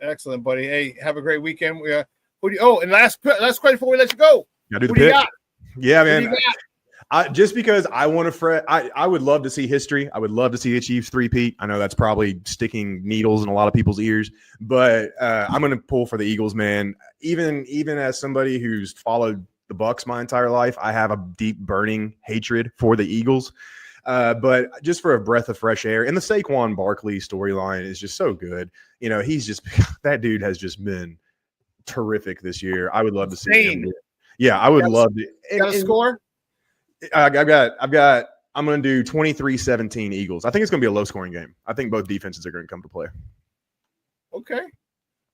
Excellent, buddy. Hey, have a great weekend. And last question before we let you go. Who do you got? Yeah, man. Just because I want to fret, I would love to see history. I would love to see the Chiefs three-peat. I know that's probably sticking needles in a lot of people's ears, but I'm going to pull for the Eagles, man. Even as somebody who's followed the Bucs my entire life, I have a deep burning hatred for the Eagles. But just for a breath of fresh air, and the Saquon Barkley storyline is just so good. He's just that dude has just been terrific this year. I would love to see him. Yeah, I would love to. Got a score? I'm going to do 23-17 Eagles. I think it's going to be a low-scoring game. I think both defenses are going to come to play. Okay.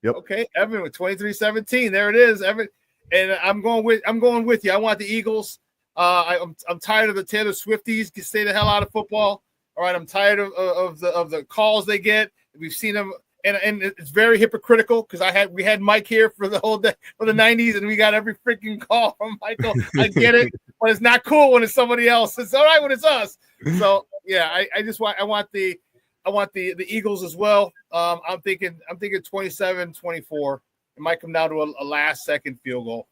Yep. Okay, Evan with 23-17. There it is, Evan. And I'm going with you. I want the Eagles. I'm tired of the Taylor Swifties. Can stay the hell out of football. All right, I'm tired of the calls they get. We've seen them. And it's very hypocritical because we had Mike here for the whole day for the 90s, and we got every freaking call from Michael. I get it, but it's not cool when it's somebody else. It's all right when it's us. So yeah, I want the Eagles as well. I'm thinking 27-24. It might come down to a last second field goal.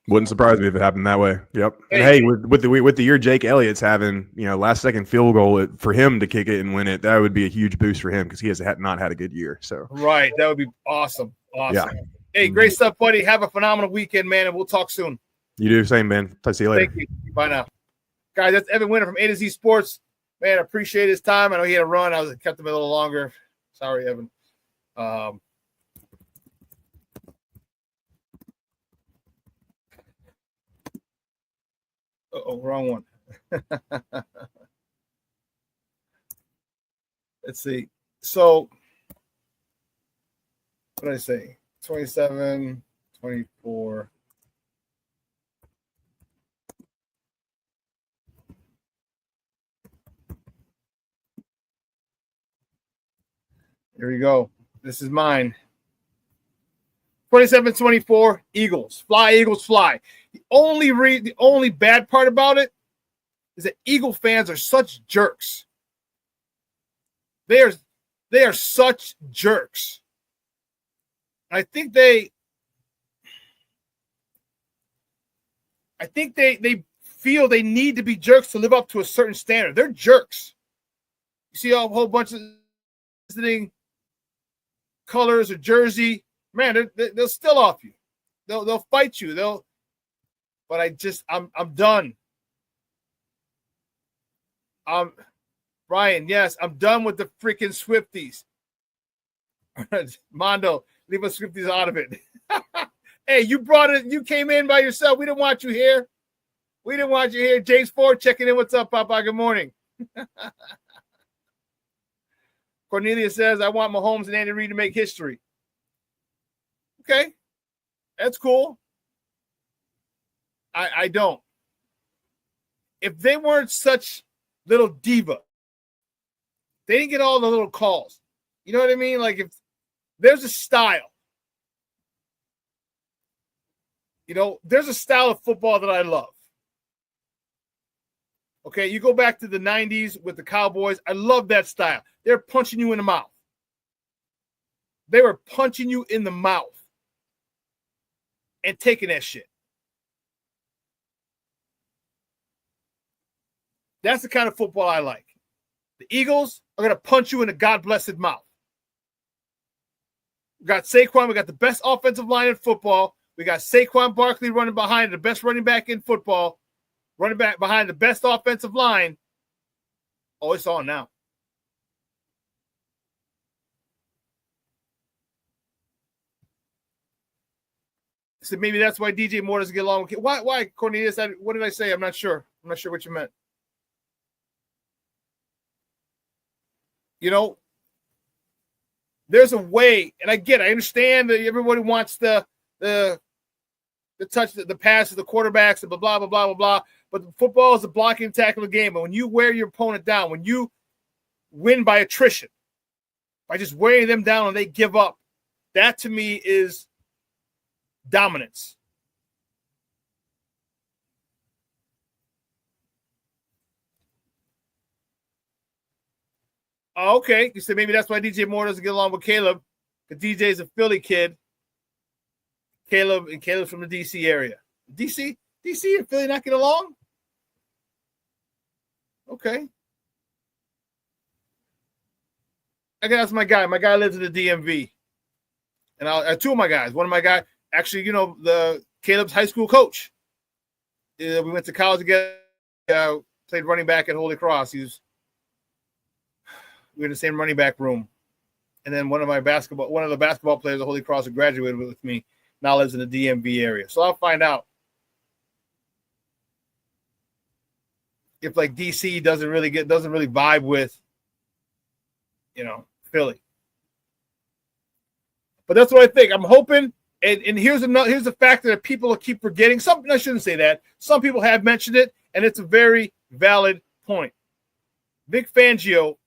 Wouldn't surprise me if it happened that way. Yep. And hey, with the year Jake Elliott's having, last second field goal for him to kick it and win it, that would be a huge boost for him because he has not had a good year. So right, that would be awesome. Yeah. Hey, great stuff, buddy. Have a phenomenal weekend, man, and we'll talk soon. You do the same, man. See you later. Thank you. Bye now, guys. That's Evan Winter from A to Z Sports. Man, I appreciate his time. I know he had a run. I kept him a little longer. Sorry, Evan. Wrong one. Let's see. So What did I say? 27, 24. Here we go. This is mine. 27-24, Eagles. Fly, Eagles, fly. The only bad part about it is that Eagle fans are such jerks. They are such jerks. I think they feel they need to be jerks to live up to a certain standard. They're jerks. You see a whole bunch of visiting colors or jersey, man, they'll still off you. They'll fight you. But I'm done. Brian, yes, I'm done with the freaking Swifties. Mondo, leave us Swifties out of it. Hey, you brought it. You came in by yourself. We didn't want you here. James Ford checking in. What's up, Papa? Good morning. Cornelia says, I want Mahomes and Andy Reid to make history. Okay. That's cool. I don't. If they weren't such little diva, they didn't get all the little calls. You know what I mean? Like, if there's a style, there's a style of football that I love. Okay, you go back to the 90s with the Cowboys. I love that style. They're punching you in the mouth. They were punching you in the mouth and taking that shit. That's the kind of football I like. The Eagles are going to punch you in the God-blessed mouth. We got Saquon. We got the best offensive line in football. We got Saquon Barkley running behind the best running back in football. Running back behind the best offensive line. Oh, it's on now. So maybe that's why DJ Moore doesn't get along with. Why, Cornelius? What did I say? I'm not sure. I'm not sure what you meant. There's a way, and I understand that everybody wants the touch, the passes, the quarterbacks, and blah, blah, blah, blah, blah. But football is a blocking and tackling game. And when you wear your opponent down, when you win by attrition, by just wearing them down and they give up, that to me is dominance. Oh, okay. You said maybe that's why DJ Moore doesn't get along with Caleb, because DJ's a Philly kid. Caleb's from the DC area. DC and Philly not get along? Okay. I gotta ask my guy. My guy lives in the DMV. And two of my guys. One of my guys, actually, the Caleb's high school coach. We went to college together. Played running back at Holy Cross. We were in the same running back room. And then one of the basketball players at Holy Cross who graduated with me now lives in the DMV area. So I'll find out if like DC doesn't really vibe with, Philly. But that's what I think. I'm hoping, and here's a factor that people will keep forgetting. I shouldn't say that. Some people have mentioned it, and it's a very valid point. Vic Fangio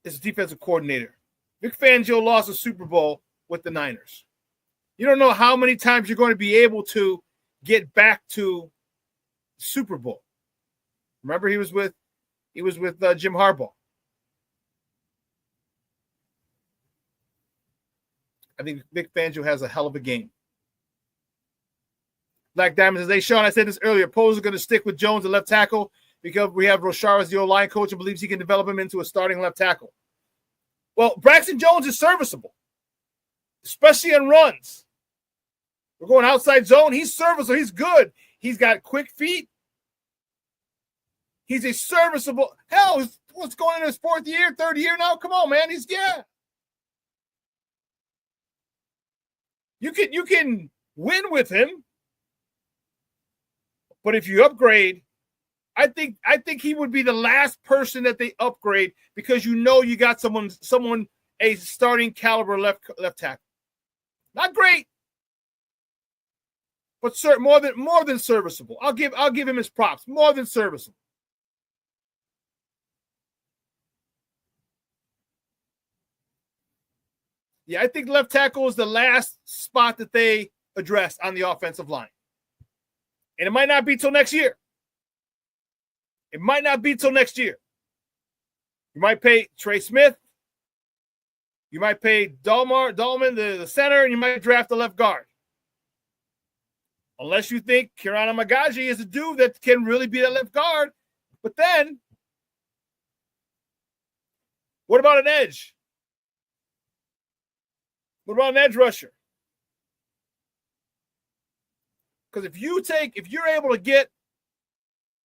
is a defensive coordinator. Vic Fangio lost a Super Bowl with the Niners. You don't know how many times you're going to be able to get back to Super Bowl. Remember, he was with Jim Harbaugh. I think Vic Fangio has a hell of a game. Black Diamond says, hey, Shawn, I said this earlier. Poe's going to stick with Jones at left tackle because we have Rochar as the O-line coach and believes he can develop him into a starting left tackle. Well, Braxton Jones is serviceable, especially on runs. We're going outside zone. He's serviceable. He's good. He's got quick feet. He's a serviceable. Hell, what's going in his third year now? Come on, man. You can win with him, but if you upgrade I think he would be the last person that they upgrade because you got someone a starting caliber left tackle. Not great, but more than serviceable. I'll give him his props. More than serviceable. Yeah, I think left tackle is the last spot that they address on the offensive line. And it might not be till next year. You might pay Trey Smith. You might pay Dahlman, the center, and you might draft the left guard. Unless you think Kirana Magaji is a dude that can really be that left guard. But then, what about an edge? What about an edge rusher? Because if you're able to get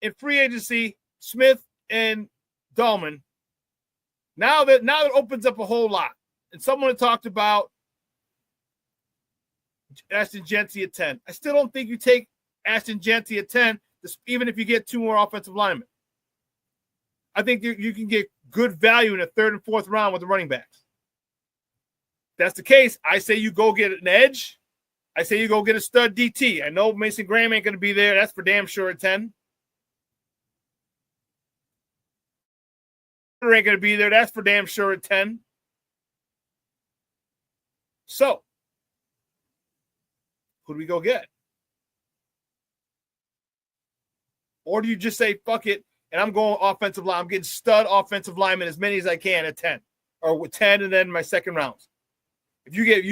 in free agency Smith and Dahlman, now that opens up a whole lot. And someone had talked about Ashton Jeanty at 10. I still don't think you take Ashton Jeanty at 10, even if you get 2 more offensive linemen. I think you can get good value in the 3rd and 4th round with the running backs. If that's the case, I say you go get an edge. I say you go get a stud DT. I know Mason Graham ain't going to be there. That's for damn sure at 10. Ain't going to be there. That's for damn sure at 10. So, who do we go get? Or do you just say, fuck it, and I'm going offensive line. I'm getting stud offensive linemen, as many as I can at 10. Or with 10 and then my second rounds. If you get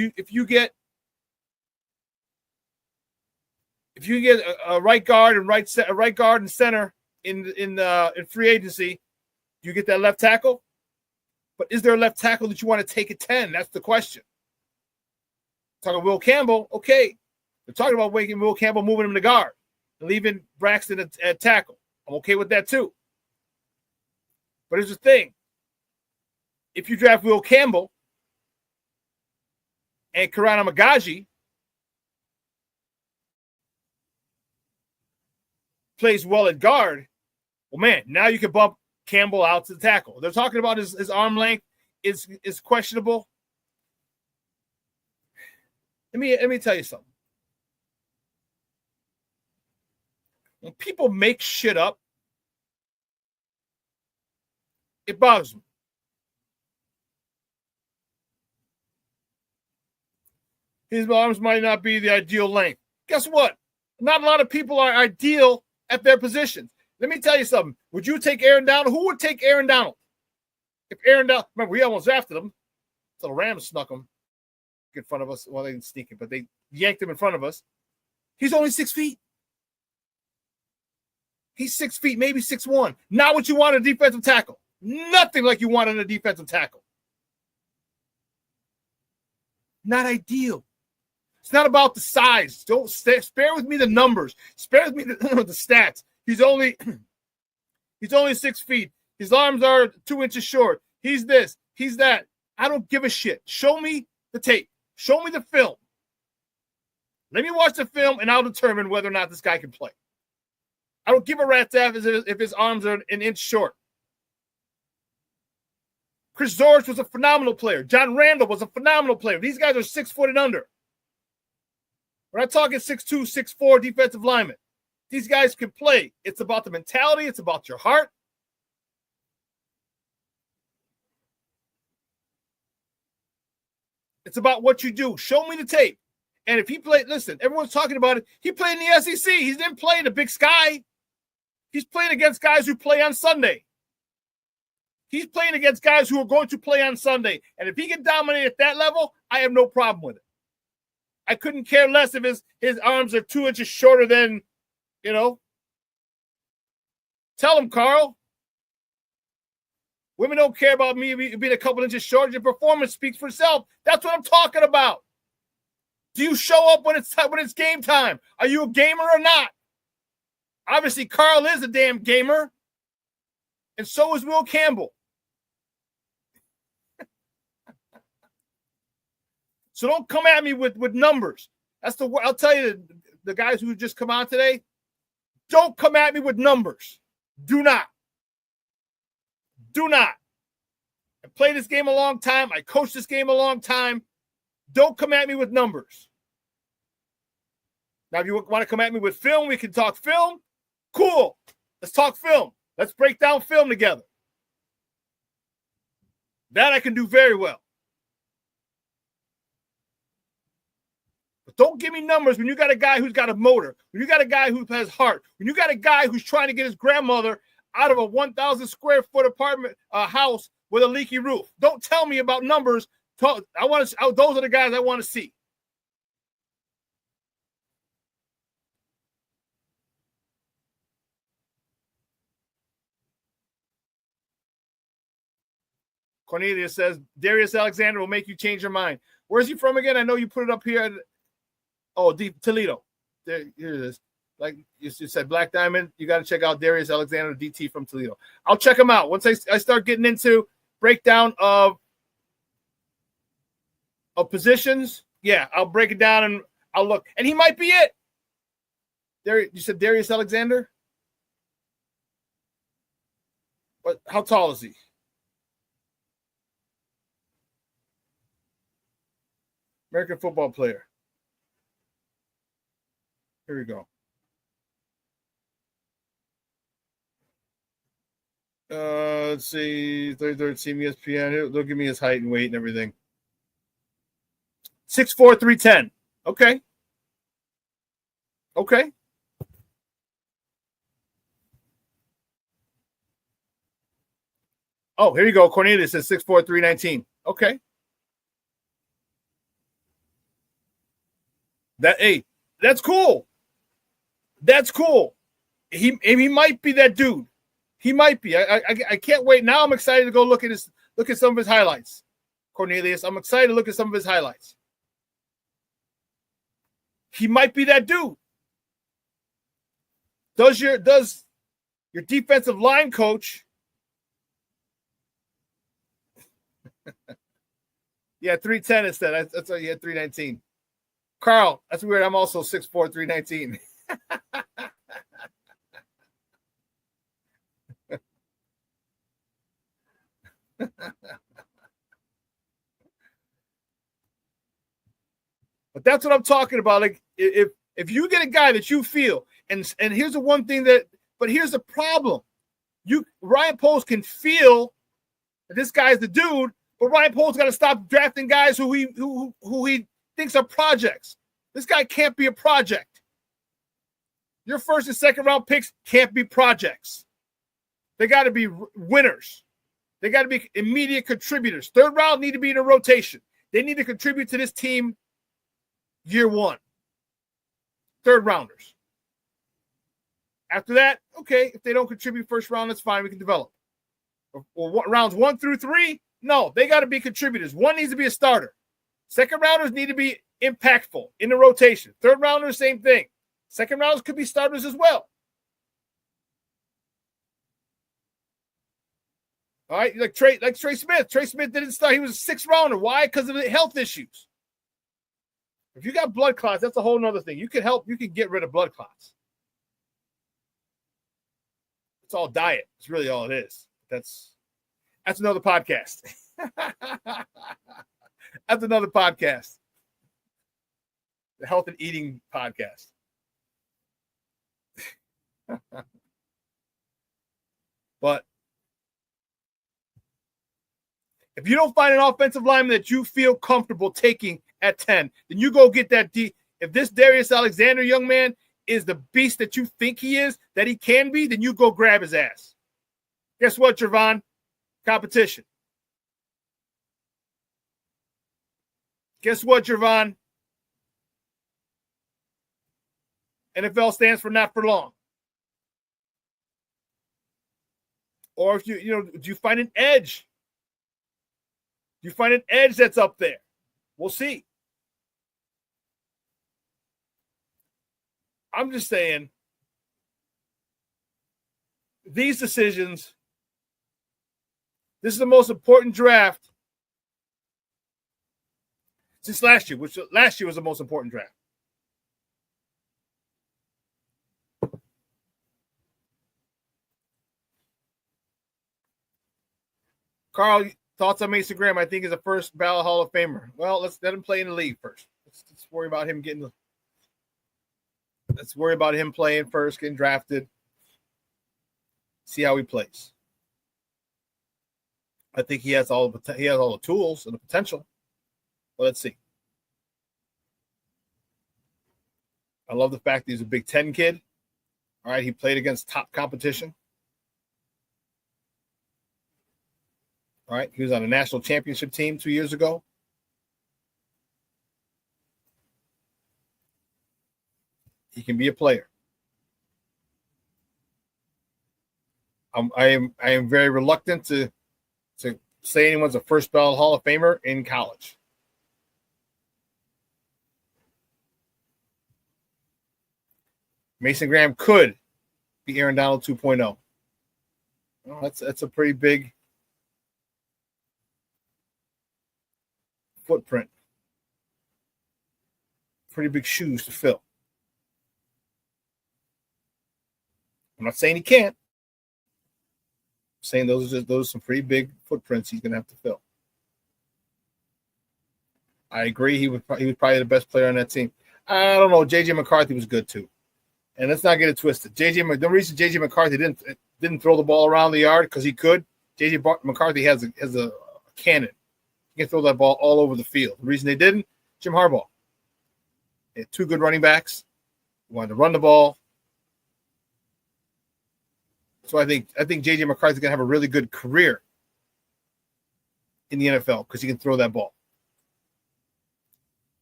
a right guard and center in free agency, you get that left tackle. But is there a left tackle that you want to take at 10? That's the question. Talking Will Campbell, okay. They're talking about making Will Campbell, moving him to guard and leaving Braxton at tackle. I'm okay with that too. But here's the thing. If you draft Will Campbell and Kirana Magaji plays well at guard, well, man, now you can bump Campbell out to the tackle. They're talking about his arm length is questionable. Let me tell you something. When people make shit up, it bothers me. His arms might not be the ideal length. Guess what? Not a lot of people are ideal at their positions. Let me tell you something. Would you take Aaron Donald? Who would take Aaron Donald? If Aaron Donald, remember, we almost drafted him. So the Rams snuck him in front of us. Well, they didn't sneak him, but they yanked him in front of us. He's only 6 feet. He's 6 feet, maybe 6'1". Not what you want in a defensive tackle. Nothing like you want in a defensive tackle. Not ideal. It's not about the size. Spare with me the numbers. Spare with me the stats. He's only 6 feet. His arms are 2 inches short. He's this. He's that. I don't give a shit. Show me the tape. Show me the film. Let me watch the film, and I'll determine whether or not this guy can play. I don't give a rat's ass if his arms are an inch short. Chris Zorich was a phenomenal player. John Randall was a phenomenal player. These guys are 6 foot and under. We're not talking 6'2", 6'4" defensive linemen. These guys can play. It's about the mentality. It's about your heart. It's about what you do. Show me the tape. And if he played, listen, everyone's talking about it. He played in the SEC. He didn't play in the Big Sky. He's playing against guys who play on Sunday. He's playing against guys who are going to play on Sunday. And if he can dominate at that level, I have no problem with it. I couldn't care less if his arms are 2 inches shorter than, Tell him, Carl. Women don't care about me being a couple inches short. Your performance speaks for itself. That's what I'm talking about. Do you show up when it's game time? Are you a gamer or not? Obviously, Carl is a damn gamer. And so is Will Campbell. So don't come at me with numbers. I'll tell you, the guys who just come on today, don't come at me with numbers. Do not. Do not. I played this game a long time. I coached this game a long time. Don't come at me with numbers. Now, if you want to come at me with film, we can talk film. Cool. Let's talk film. Let's break down film together. That I can do very well. But don't give me numbers when you got a guy who's got a motor, when you got a guy who has heart, when you got a guy who's trying to get his grandmother out of a 1,000 square foot apartment house with a leaky roof. Don't tell me about numbers. Those are the guys I want to see. Cornelius says, Darius Alexander will make you change your mind. Where's he from again? I know you put it up here. Oh, Toledo. Here it is. Like you said, Black Diamond. You got to check out Darius Alexander, DT from Toledo. I'll check him out. Once I start getting into breakdown of positions, yeah, I'll break it down and I'll look. And he might be it. You said Darius Alexander? But how tall is he? American football player. Here we go. Let's see. Third team ESPN. They'll give me his height and weight and everything. 6'4", 310. Okay. Okay. Oh, here you go. Cornelius says 6'4", 319. Okay. That's cool. That's cool. He might be that dude. He might be. I can't wait. Now I'm excited to go look at some of his highlights. Cornelius, I'm excited to look at some of his highlights. He might be that dude. Does your defensive line coach? Yeah, 310 instead. That's why you had 319. Carl, that's weird. I'm also 6'4", 319. But that's what I'm talking about. Like if you get a guy that you feel, and here's the one thing but here's the problem. Ryan Poles can feel that this guy's the dude, but Ryan Poles got to stop drafting guys who he thinks are projects. This guy can't be a project. Your first and second round picks can't be projects. They got to be winners. They got to be immediate contributors. Third round need to be in a rotation. They need to contribute to this team year one. Third rounders. After that, okay, if they don't contribute first round, that's fine. We can develop. Or rounds 1 through 3, no, they got to be contributors. One needs to be a starter. Second rounders need to be impactful in the rotation. Third rounders, same thing. Second rounders could be starters as well. All right, like Trey Smith. Trey Smith didn't start. He was a sixth rounder. Why? Because of the health issues. If you got blood clots, that's a whole nother thing. You can get rid of blood clots. It's all diet. It's really all it is. That's another podcast. That's another podcast. The health and eating podcast. But if you don't find an offensive lineman that you feel comfortable taking at 10, then you go get that D. If this Darius Alexander young man is the beast that you think he is, that he can be, then you go grab his ass. Guess what, Gervon? Competition. Guess what, Gervon? NFL stands for not for long. Or if do you find an edge? Do you find an edge that's up there? We'll see. I'm just saying these decisions, this is the most important draft since last year, which last year was the most important draft. Carl, thoughts on Mason Graham? I think he's a first ballot Hall of Famer. Well, let's let him play in the league first. Let's worry about him let's worry about him playing first, getting drafted. See how he plays. I think he has all the tools and the potential. But let's see. I love the fact that he's a Big Ten kid. All right, he played against top competition. All right, he was on a national championship team 2 years ago. He can be a player. I am very reluctant to say anyone's a first ballot Hall of Famer in college. Mason Graham could be Aaron Donald 2.0. Well, that's a pretty big footprint. Pretty big shoes to fill. I'm not saying he can't. I'm saying those are some pretty big footprints he's going to have to fill. I agree. He was probably the best player on that team. I don't know. J.J. McCarthy was good too. And let's not get it twisted. The reason J.J. McCarthy didn't throw the ball around the yard because he could. J.J. McCarthy has a cannon. He can throw that ball all over the field. The reason they didn't, Jim Harbaugh. They had two good running backs. He wanted to run the ball. So I think J.J. McCarthy's going to have a really good career in the NFL because he can throw that ball.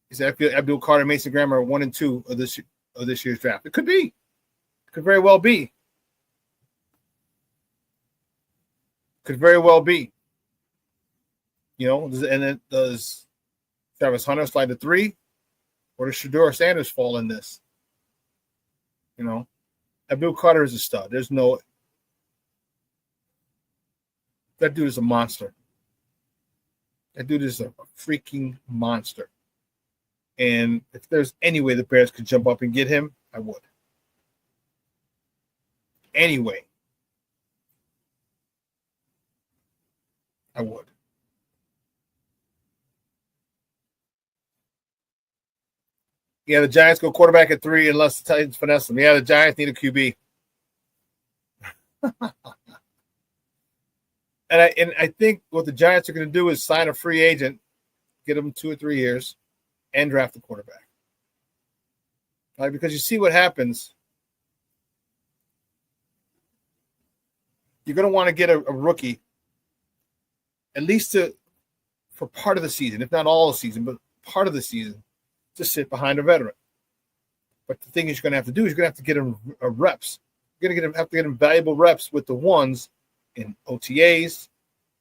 He said, I feel Abdul Carter and Mason Graham are 1 and 2 of this year's draft. It could be. It could very well be. Could very well be. You know, and then does Travis Hunter slide to 3? Or does Shedeur Sanders fall in this? You know, Abdul Carter is a stud. There's no. That dude is a monster. That dude is a freaking monster. And if there's any way the Bears could jump up and get him, I would. Anyway, I would. Yeah, the Giants go quarterback at 3 unless the Titans finesse them. Yeah, the Giants need a QB. And I think what the Giants are going to do is sign a free agent, get him 2 or 3 years, and draft the quarterback. Right? Because you see what happens. You're going to want to get a rookie, at least for part of the season, if not all the season, but part of the season, to sit behind a veteran. But the thing is, you're going to have to do is you're going to have to get him reps. You're going to have to get him valuable reps with the ones in OTAs,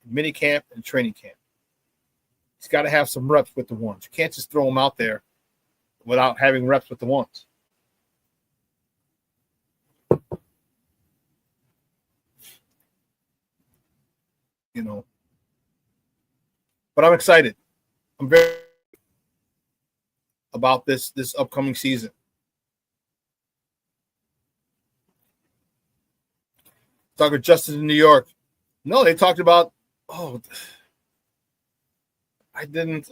mini camp, and training camp. He's got to have some reps with the ones. You can't just throw him out there without having reps with the ones. You know. But I'm excited. I'm very about this upcoming season. Talking to Justin in New York. No, they talked about, I didn't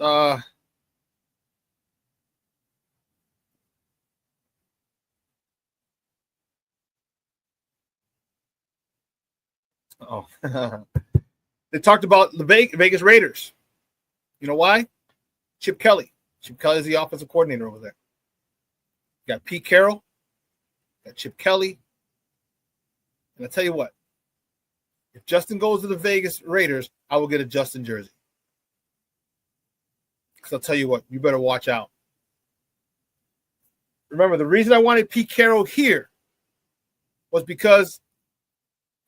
they talked about the Vegas Raiders. You know why? Chip Kelly. Chip Kelly is the offensive coordinator over there. You got Pete Carroll, you got Chip Kelly. And I tell you what, if Justin goes to the Vegas Raiders, I will get a Justin jersey. Because I'll tell you what, you better watch out. Remember, the reason I wanted Pete Carroll here was because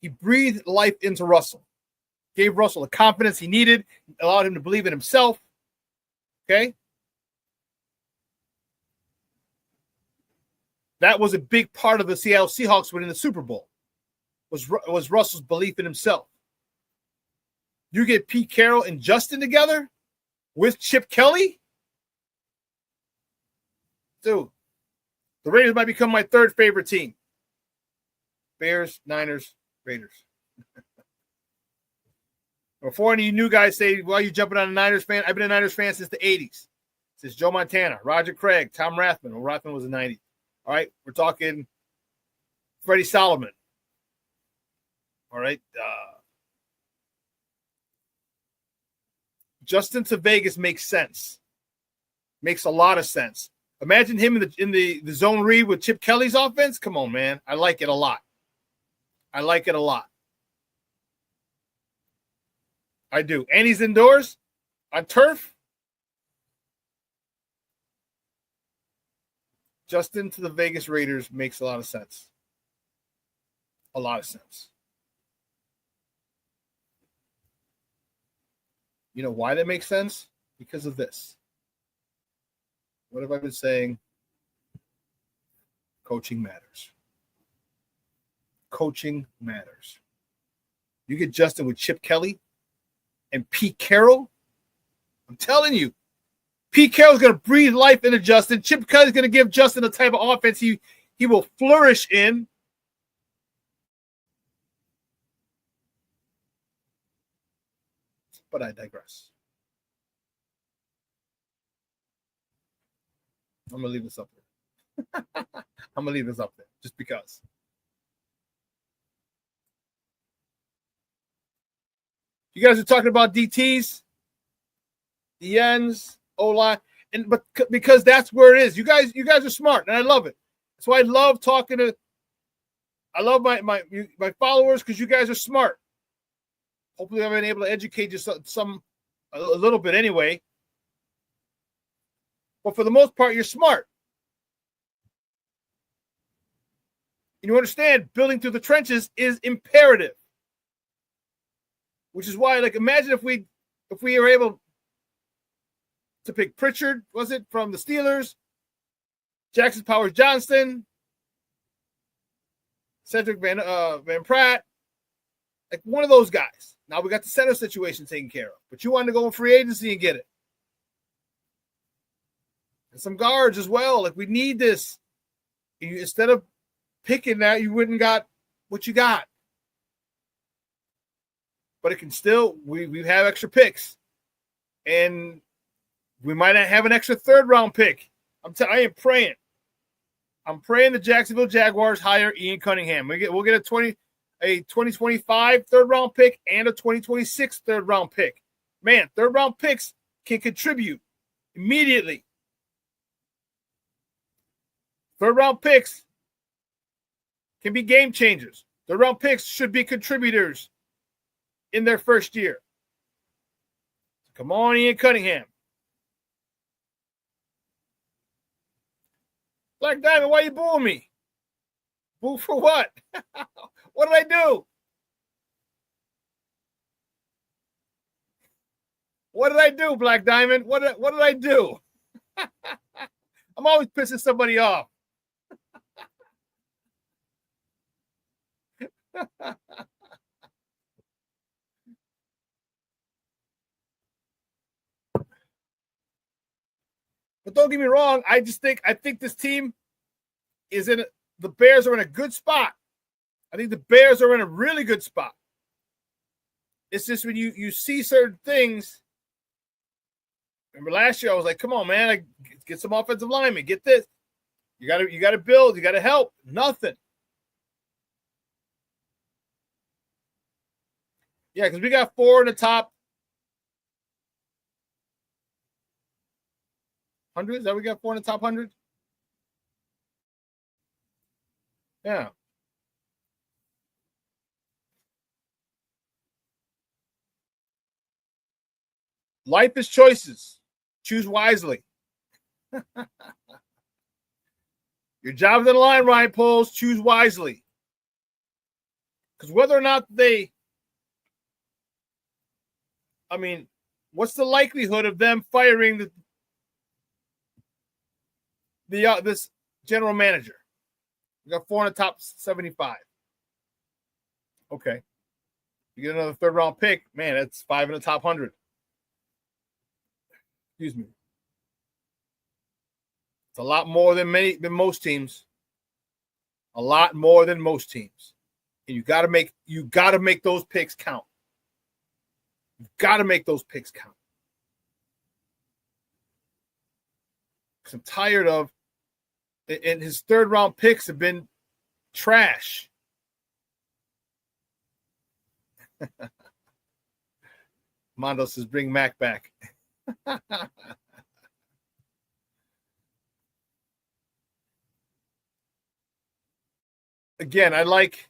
he breathed life into Russell. Gave Russell the confidence he needed, allowed him to believe in himself. Okay? That was a big part of the Seattle Seahawks winning the Super Bowl. Was Russell's belief in himself. You get Pete Carroll and Justin together with Chip Kelly? Dude, the Raiders might become my third favorite team. Bears, Niners, Raiders. Before any of you new guys say, well, you jumping on a Niners fan, I've been a Niners fan since the 80s. Since Joe Montana, Roger Craig, Tom Rathman. Well, Rathman was a 90s. All right, we're talking Freddie Solomon. All right. Justin to Vegas makes sense. Makes a lot of sense. Imagine him in the zone read with Chip Kelly's offense. Come on, man. I like it a lot. I like it a lot. I do. And he's indoors on turf. Justin to the Vegas Raiders makes a lot of sense. A lot of sense. You know why that makes sense? Because of this. What have I been saying? Coaching matters. Coaching matters. You get Justin with Chip Kelly and Pete Carroll. I'm telling you, Pete Carroll's going to breathe life into Justin. Chip Kelly's going to give Justin the type of offense he will flourish in. But I digress. I'm going to leave this up there. I'm going to leave this up there just because. You guys are talking about DTs, DNs, O-line, but because that's where it is. You guys are smart, and I love it. That's why I love talking to. I love my followers because you guys are smart. Hopefully, I've been able to educate you a little bit anyway. But for the most part, you're smart. And you understand building through the trenches is imperative. Which is why, like, imagine if we were able to pick Pritchard, was it, from the Steelers, Jackson Powers Johnston, Cedric Van Pratt, like one of those guys. Now we got the center situation taken care of, but you wanted to go in free agency and get it. And some guards as well. Like, we need this. Instead of picking that, you wouldn't got what you got. But it can still, we have extra picks. And we might not have an extra third-round pick. I am praying. I'm praying the Jacksonville Jaguars hire Ian Cunningham. We'll get a 2025 third-round pick and a 2026 third-round pick. Man, third-round picks can contribute immediately. Third-round picks can be game changers. Third-round picks should be contributors in their first year. So come on, Ian Cunningham. Black Diamond, why you booing me? Boo for what? What did I do? What did I do, Black Diamond? What did I do? I'm always pissing somebody off. But don't get me wrong, I think this team is the Bears are in a good spot. I think the Bears are in a really good spot. It's just when you see certain things. Remember last year I was like, come on, man, get some offensive linemen, get this. You gotta build, you gotta help. Nothing. Yeah, because we got 4 in the top 100. Is that we got 4 in the top 100? Yeah. Life is choices. Choose wisely. Your job's on the line, Ryan Poles. Choose wisely. Because whether or not what's the likelihood of them firing this general manager? We got 4 in the top 75. Okay. You get another third round pick, man, that's 5 in the top 100. Excuse me. It's a lot more than most teams. A lot more than most teams. And you gotta make those picks count. You've got to make those picks count. Because I'm tired of, and his third round picks have been trash. Mondo says, bring Mac back. Again, I like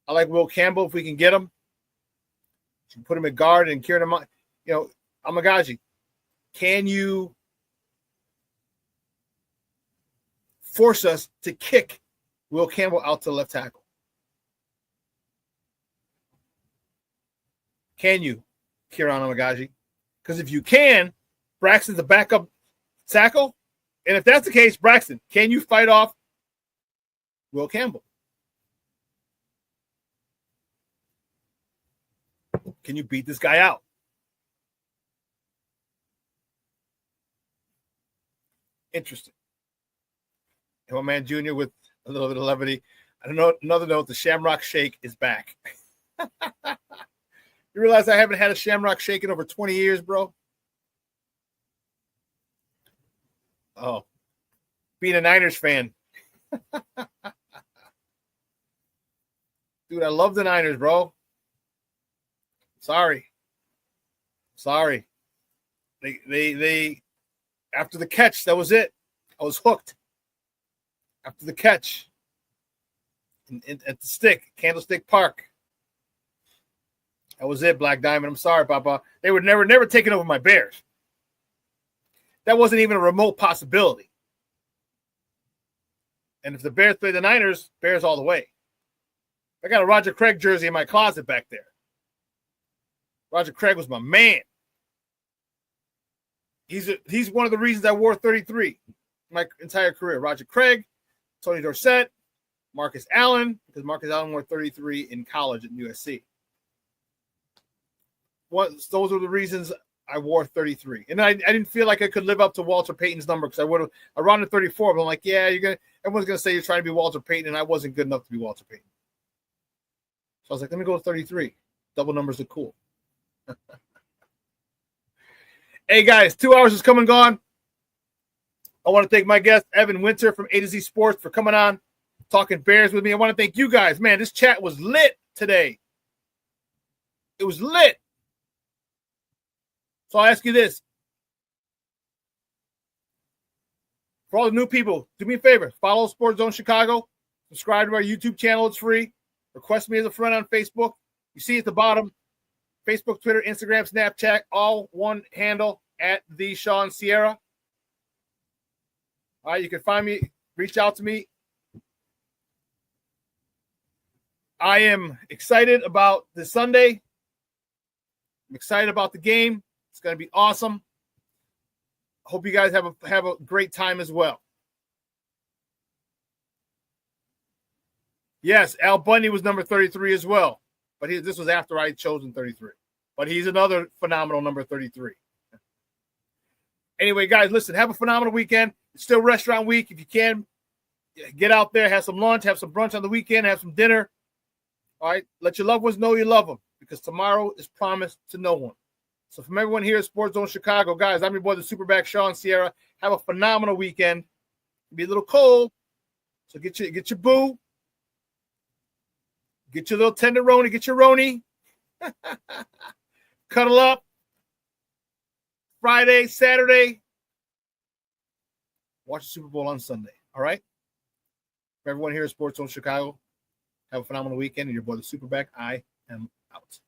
Will Campbell if we can get him. Put him at guard and Kieran, Amagaji. Can you force us to kick Will Campbell out to left tackle? Can you, Kieran Amagaji? Because if you can, Braxton's a backup tackle. And if that's the case, Braxton, can you fight off Will Campbell? Can you beat this guy out? Interesting. Hillman Jr. with a little bit of levity. I don't know. Another note: the Shamrock Shake is back. You realize I haven't had a Shamrock Shake in over 20 years, bro? Oh, being a Niners fan. Dude, I love the Niners, bro. Sorry. They after the catch, that was it. I was hooked. After the catch. At the stick, Candlestick Park. That was it, Black Diamond. I'm sorry, Papa. They were never taking over my Bears. That wasn't even a remote possibility. And if the Bears play the Niners, Bears all the way. I got a Roger Craig jersey in my closet back there. Roger Craig was my man. He's one of the reasons I wore 33 my entire career. Roger Craig, Tony Dorsett, Marcus Allen, because Marcus Allen wore 33 in college at USC. Those were the reasons I wore 33. And I didn't feel like I could live up to Walter Payton's number because I rounded 34, but I'm like, yeah, everyone's gonna say you're trying to be Walter Payton, and I wasn't good enough to be Walter Payton. So I was like, let me go to 33. Double numbers are cool. Hey guys, 2 hours is come and gone. I want to thank my guest Evan Winter from A to Z Sports for coming on, talking Bears with me. I want to thank you guys. Man, this chat was lit today. It was lit. So I'll ask you this. For all the new people, do me a favor. Follow Sports Zone Chicago. Subscribe to our YouTube channel. It's free. Request me as a friend on Facebook. You see at the bottom, Facebook, Twitter, Instagram, Snapchat, all one handle at the Shawn Sierra. All right, you can find me, reach out to me. I am excited about this Sunday. I'm excited about the game. It's going to be awesome. Hope you guys have a great time as well. Yes, Al Bundy was number 33 as well. But this was after I had chosen 33. But he's another phenomenal number 33. Anyway, guys, listen, have a phenomenal weekend. It's still restaurant week. If you can, get out there, have some lunch, have some brunch on the weekend, have some dinner. All right? Let your loved ones know you love them because tomorrow is promised to no one. So from everyone here at Sports Zone Chicago, guys, I'm your boy, the SuperBack, Shawn Sierra. Have a phenomenal weekend. It'll be a little cold, so get your boo. Get your little tenderoni, get your roni. Cuddle up. Friday, Saturday. Watch the Super Bowl on Sunday. All right? For everyone here at Sports Zone Chicago, have a phenomenal weekend. And your boy, the SuperBack, I am out.